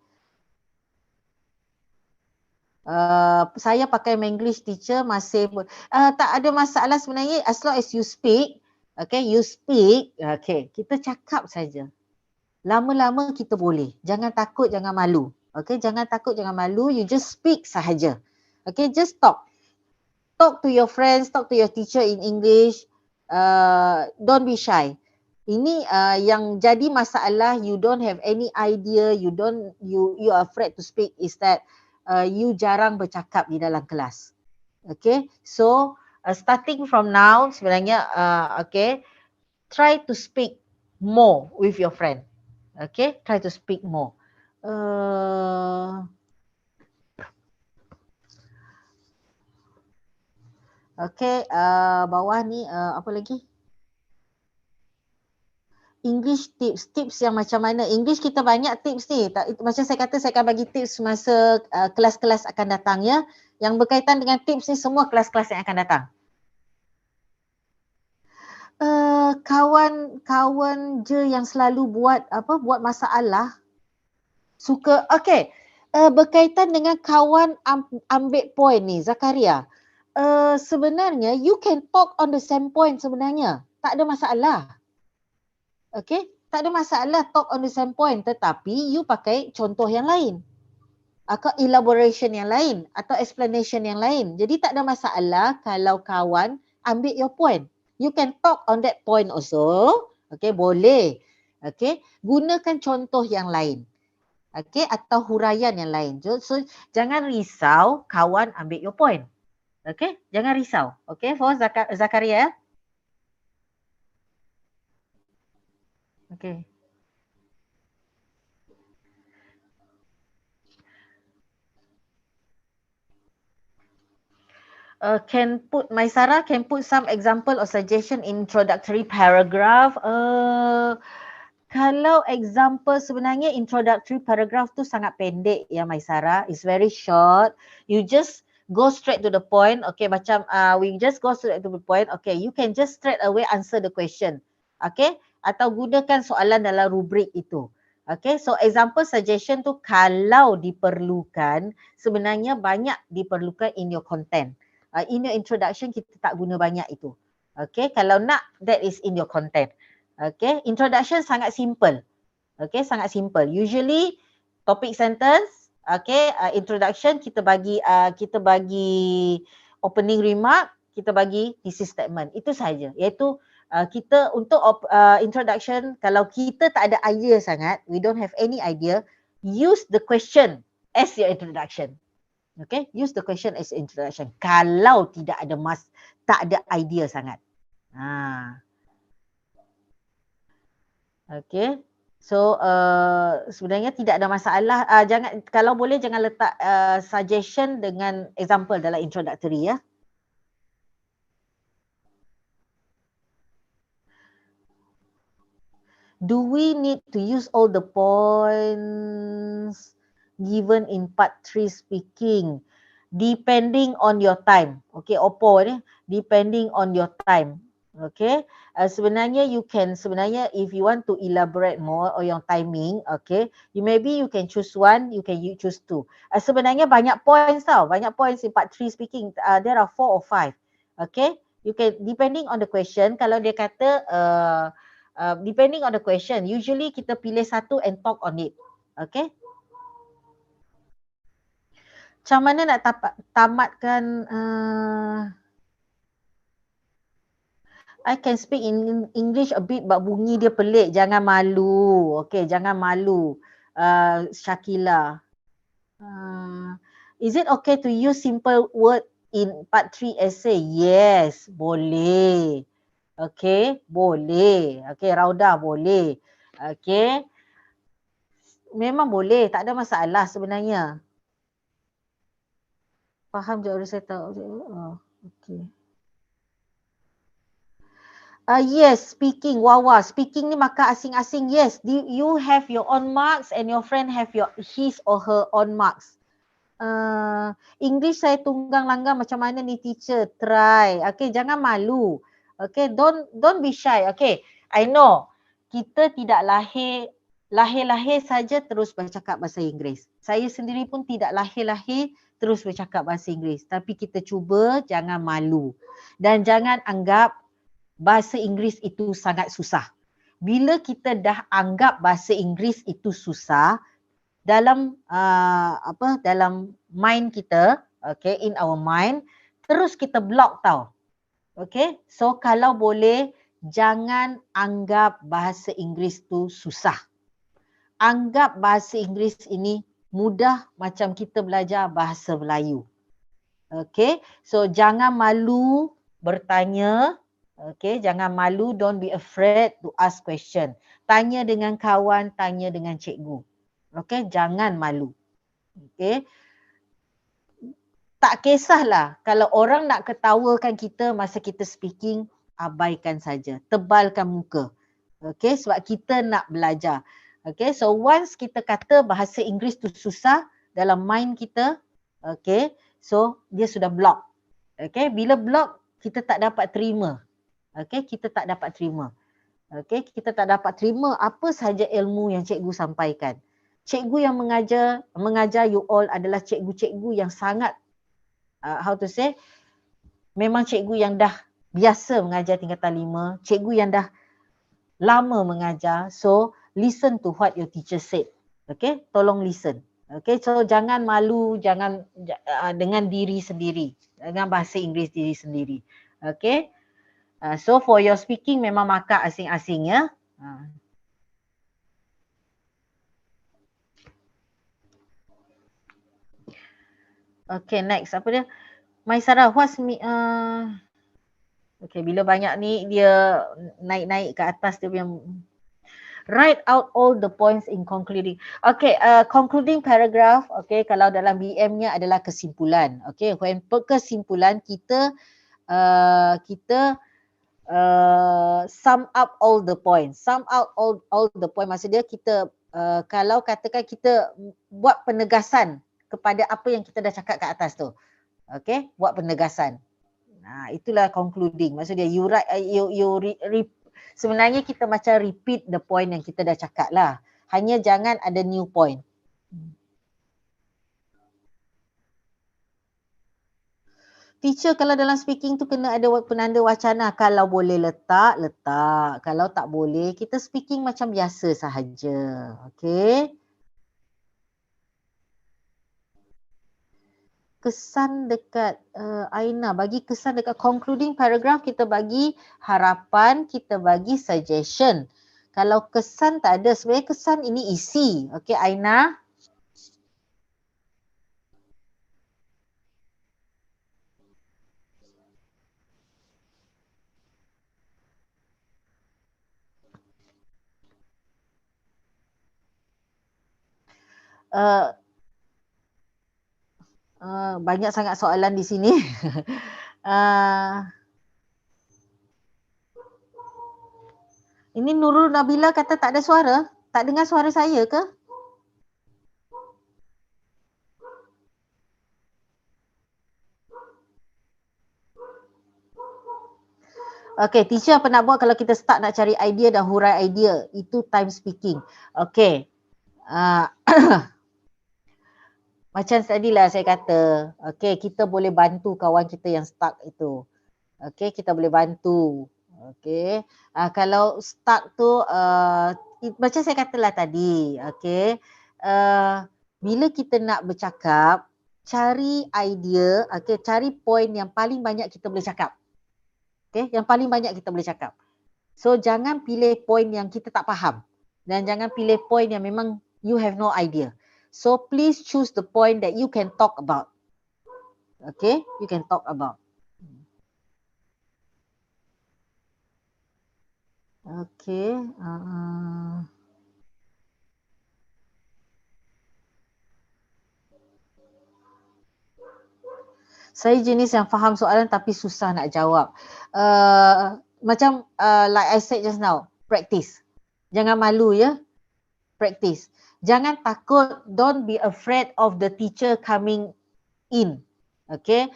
Saya pakai English teacher masih tak ada masalah sebenarnya as long as you speak. Okay, you speak. Okay, kita cakap saja. Lama-lama kita boleh. Jangan takut, jangan malu. Okay, jangan takut, jangan malu. You just speak sahaja. Okay, just talk. Talk to your friends, talk to your teacher in English. Don't be shy. Ini yang jadi masalah, you don't have any idea, you are afraid to speak is that you jarang bercakap di dalam kelas. Okay, so starting from now sebenarnya okay, try to speak more with your friend. Okay, try to speak more. Okay, bawah ni apa lagi? English tips yang macam mana? English kita banyak tips ni. Macam saya kata, saya akan bagi tips masa kelas-kelas akan datang ya. Yang berkaitan dengan tips ni semua kelas-kelas yang akan datang. Kawan je yang selalu buat masalah. Suka, okay. Berkaitan dengan kawan ambil point ni, Zakaria. Sebenarnya, you can talk on the same point sebenarnya. Tak ada masalah. Okay, tak ada masalah talk on the same point, tetapi you pakai contoh yang lain atau elaboration yang lain atau explanation yang lain. Jadi tak ada masalah kalau kawan ambil your point. You can talk on that point also. Okay, boleh. Okay, gunakan contoh yang lain. Okay, atau huraian yang lain. So jangan risau kawan ambil your point. Okay, jangan risau. Okay, for Zakaria. Okay. Maisara can put some example or suggestion in introductory paragraph. Kalau example sebenarnya introductory paragraph tu sangat pendek ya Maisara. It's very short. You just go straight to the point. Okay, macam we just go straight to the point. Okay, you can just straight away answer the question. Okay, atau gunakan soalan dalam rubrik itu. Okay, so example suggestion tu kalau diperlukan, sebenarnya banyak diperlukan in your content. In your introduction kita tak guna banyak itu. Okay, kalau nak that is in your content. Okay, introduction sangat simple. Okay, sangat simple. Usually topic sentence, okay, introduction kita bagi opening remark, kita bagi thesis statement. Itu saja. Iaitu kita untuk introduction, kalau kita tak ada idea sangat, we don't have any idea, use the question as your introduction. Okay, use the question as introduction. Kalau tak ada idea sangat. Okay, so sebenarnya tidak ada masalah. Kalau boleh jangan letak suggestion dengan example dalam introductory ya. Do we need to use all the points given in part 3 speaking? Depending on your time. Okay, opo ni. Depending on your time. Okay, sebenarnya if you want to elaborate more on your timing, okay, maybe you can choose one, you can choose two. Sebenarnya banyak points tau, banyak points in part 3 speaking. There are 4 or 5. Okay, you can depending on the question. Kalau dia kata depending on the question, usually kita pilih satu and talk on it. Okay. Macam mana nak tamatkan I can speak in English a bit but bunyi dia pelik. Jangan malu. Okay, jangan malu. Shakila. Is it okay to use simple word in part 3 essay? Yes, boleh. Okay, boleh. Okay, Rauda boleh. Okay. Memang boleh, tak ada masalah sebenarnya. Faham je saya tahu. Okay. Yes, speaking, Wawa. Speaking ni maka asing-asing. Yes, you have your own marks and your friend have his or her own marks. English saya tunggang langgang macam mana ni teacher? Try. Okay, jangan malu. Okay, don't be shy. Okay, I know kita tidak lahir saja terus bercakap bahasa Inggeris. Saya sendiri pun tidak lahir terus bercakap bahasa Inggeris. Tapi kita cuba jangan malu. Dan jangan anggap bahasa Inggeris itu sangat susah. Bila kita dah anggap bahasa Inggeris itu susah, dalam dalam mind kita, okay, in our mind, terus kita block tau. Okay, so kalau boleh jangan anggap bahasa Inggeris tu susah. Anggap bahasa Inggeris ini mudah macam kita belajar bahasa Melayu. Okay, so jangan malu bertanya. Okay, jangan malu, don't be afraid to ask question. Tanya dengan kawan, tanya dengan cikgu. Okay, jangan malu. Okay. Tak kisahlah kalau orang nak ketawakan kita masa kita speaking, abaikan saja. Tebalkan muka. Okay, sebab kita nak belajar. Okay, so once kita kata bahasa Inggeris tu susah dalam mind kita, okay, so dia sudah block. Okay, bila block, kita tak dapat terima. Okay, kita tak dapat terima. Okay, kita tak dapat terima apa sahaja ilmu yang cikgu sampaikan. Cikgu yang mengajar you all adalah cikgu-cikgu yang sangat, memang cikgu yang dah biasa mengajar tingkatan 5, cikgu yang dah lama mengajar. So, listen to what your teacher said. Okay, tolong listen. Okay, so jangan malu, jangan dengan diri sendiri, dengan bahasa Inggeris diri sendiri. Okay. So for your speaking memang markah asing-asing ya. Okay, next apa dia? Maisara, what's me okay, bila banyak ni dia naik-naik ke atas dia punya. Write out all the points in concluding. Okay, concluding paragraph, okay, kalau dalam BM-nya adalah kesimpulan. Okay, when kesimpulan kita sum up all the points. Sum out all the point. Maksud dia kita kalau katakan kita buat penegasan kepada apa yang kita dah cakap kat atas tu. Okay, buat penegasan. Nah, itulah concluding. Maksud dia you write, sebenarnya kita macam repeat the point yang kita dah cakap lah. Hanya jangan ada new point. Teacher, kalau dalam speaking tu kena ada penanda wacana. Kalau boleh letak. Kalau tak boleh, kita speaking macam biasa sahaja. Okay. Kesan dekat Aina, bagi kesan dekat concluding paragraph, kita bagi harapan, kita bagi suggestion. Kalau kesan tak ada, sebenarnya kesan ini isi. Okay, Aina. Banyak sangat soalan di sini. Ini Nurul Nabila kata tak ada suara. Tak dengar suara saya ke? Okay, teacher apa nak buat kalau kita start nak cari idea dan hurai idea? Itu time speaking. Okay. Macam tadilah saya kata, okay, kita boleh bantu kawan kita yang stuck itu. Okay, kita boleh bantu. Okay, kalau stuck tu, macam saya katalah tadi, okay, bila kita nak bercakap, cari idea, okay, cari point yang paling banyak kita boleh cakap. Okay, yang paling banyak kita boleh cakap. So, jangan pilih point yang kita tak faham. Dan jangan pilih point yang memang you have no idea. So, please choose the point that you can talk about. Okay, you can talk about. Okay. Saya jenis yang faham soalan tapi susah nak jawab. Macam like I said just now, practice. Jangan malu ya, practice. Jangan takut, don't be afraid of the teacher coming in. Okay.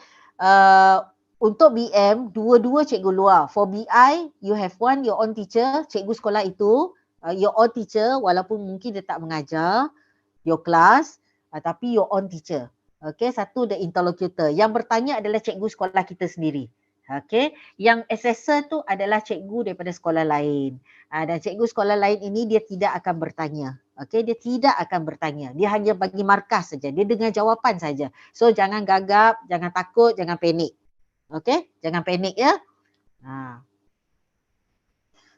Untuk BM, dua-dua cikgu luar. For BI, you have one your own teacher, cikgu sekolah itu, your own teacher, walaupun mungkin dia tak mengajar, your class, tapi your own teacher. Okay, satu the interlocutor. Yang bertanya adalah cikgu sekolah kita sendiri. Okay, yang assessor tu adalah cikgu daripada sekolah lain. Dan cikgu sekolah lain ini dia tidak akan bertanya. Okay, dia tidak akan bertanya. Dia hanya bagi markah saja. Dia dengar jawapan saja. So jangan gagap, jangan takut, jangan panik. Okay, jangan panik ya.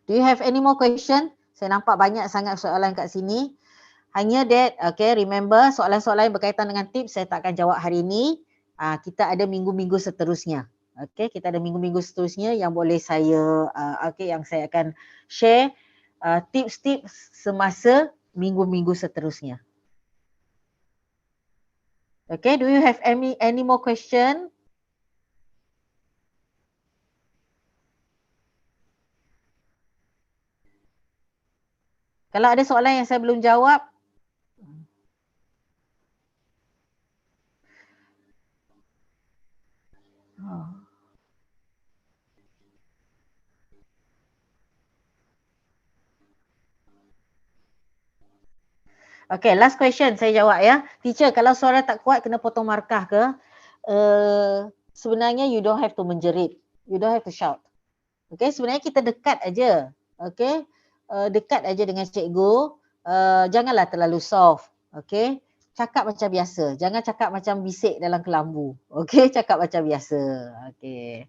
Do you have any more question? Saya nampak banyak sangat soalan kat sini. Hanya that, okay, remember soalan-soalan yang berkaitan dengan tips saya tak akan jawab hari ini. Kita ada minggu-minggu seterusnya. Okay, kita ada minggu-minggu seterusnya yang boleh saya, okay, yang saya akan share tips-tips semasa minggu-minggu seterusnya. Okay, do you have any more question? Kalau ada soalan yang saya belum jawab, okay, last question saya jawab ya. Teacher, kalau suara tak kuat kena potong markah ke? Sebenarnya you don't have to menjerit. You don't have to shout. Okay, sebenarnya kita dekat aja. Okay, dekat aja dengan cikgu. Janganlah terlalu soft. Okay, cakap macam biasa. Jangan cakap macam bisik dalam kelambu. Okay, cakap macam biasa. Okay.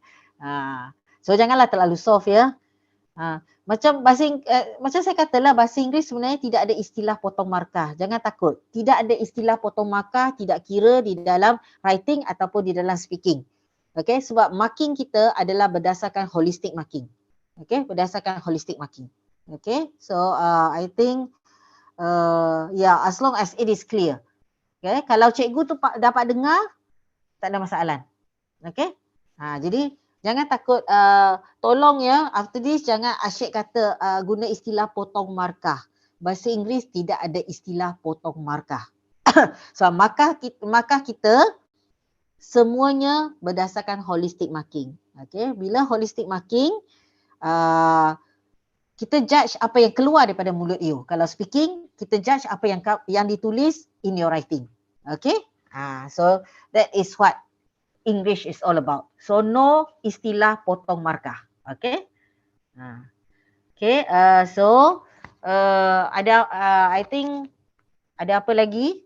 So janganlah terlalu soft ya. Macam macam saya katalah, bahasa Inggeris sebenarnya tidak ada istilah potong markah. Jangan takut. Tidak ada istilah potong markah, tidak kira di dalam writing ataupun di dalam speaking. Okay, sebab marking kita adalah berdasarkan holistic marking. Okay, berdasarkan holistic marking. Okay, so I think as long as it is clear. Okay, kalau cikgu tu dapat dengar, tak ada masalah. Okay, jadi jangan takut, tolong ya, after this jangan asyik kata guna istilah potong markah. Bahasa Inggeris tidak ada istilah potong markah. So markah kita semuanya berdasarkan holistic marking. Okay, bila holistic marking, kita judge apa yang keluar daripada mulut you. Kalau speaking, kita judge apa yang ditulis in your writing. Okay, so that is what English is all about. So no istilah potong markah. Okay. Okay. So ada I think ada apa lagi?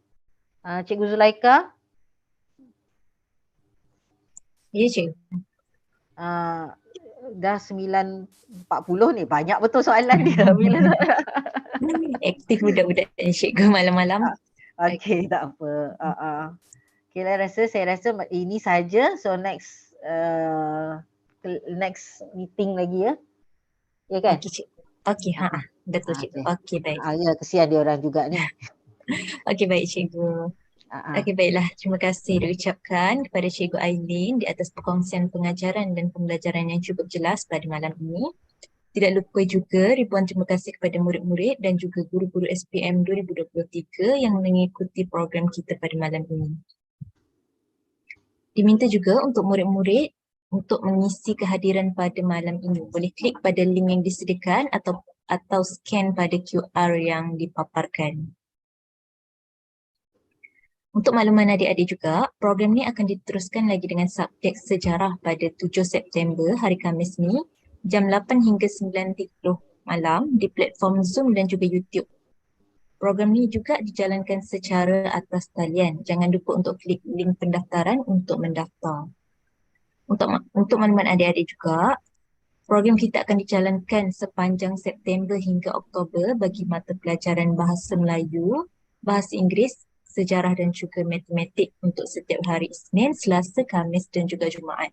Cikgu Zulaika? Ya, cikgu. Dah 9.40 ni, banyak betul soalan dia. Bila Aktif budak-budak cikgu malam-malam. Okay, tak apa. Okay, saya rasa ini saja. So next meeting lagi ya. Ya kan? Okey, betul cikgu. Okey, baik. Ya, kesian dia orang juga ni. Okey, baik cikgu. Okey, baiklah. Terima kasih diucapkan kepada Cikgu Aileen di atas perkongsian pengajaran dan pembelajaran yang cukup jelas pada malam ini. Tidak lupa juga ribuan terima kasih kepada murid-murid dan juga guru-guru SPM 2023 yang mengikuti program kita pada malam ini. Diminta juga untuk murid-murid untuk mengisi kehadiran pada malam ini. Boleh klik pada link yang disediakan atau scan pada QR yang dipaparkan. Untuk makluman adik-adik juga, program ni akan diteruskan lagi dengan subjek sejarah pada 7 September hari Khamis ni, jam 8 hingga 9.30 malam di platform Zoom dan juga YouTube. Program ni juga dijalankan secara atas talian. Jangan lupa untuk klik link pendaftaran untuk mendaftar. Untuk makluman adik-adik juga, program kita akan dijalankan sepanjang September hingga Oktober bagi mata pelajaran Bahasa Melayu, Bahasa Inggeris, Sejarah dan juga Matematik untuk setiap hari Isnin, Selasa, Khamis dan juga Jumaat.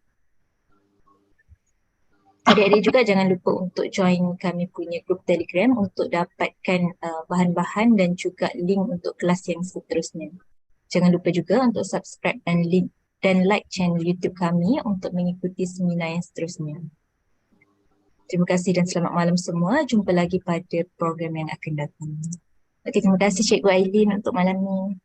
Adik-adik juga jangan lupa untuk join kami punya grup Telegram untuk dapatkan bahan-bahan dan juga link untuk kelas yang seterusnya. Jangan lupa juga untuk subscribe dan like channel YouTube kami untuk mengikuti seminar yang seterusnya. Terima kasih dan selamat malam semua. Jumpa lagi pada program yang akan datang. Okey, terima kasih Cikgu Aileen untuk malam ni.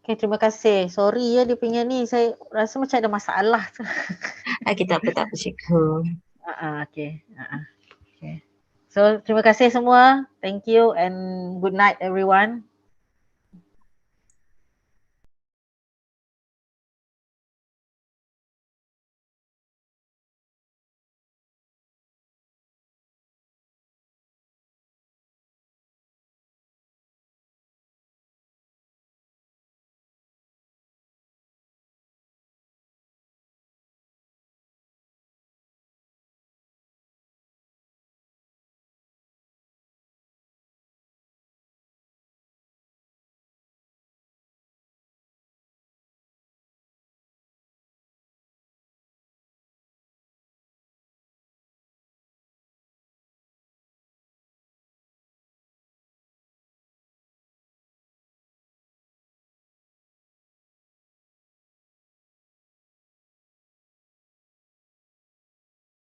Okay, terima kasih. Sorry ya dia punya ni, saya rasa macam ada masalah. Tak apa cikgu. Okay. So terima kasih semua. Thank you and good night everyone.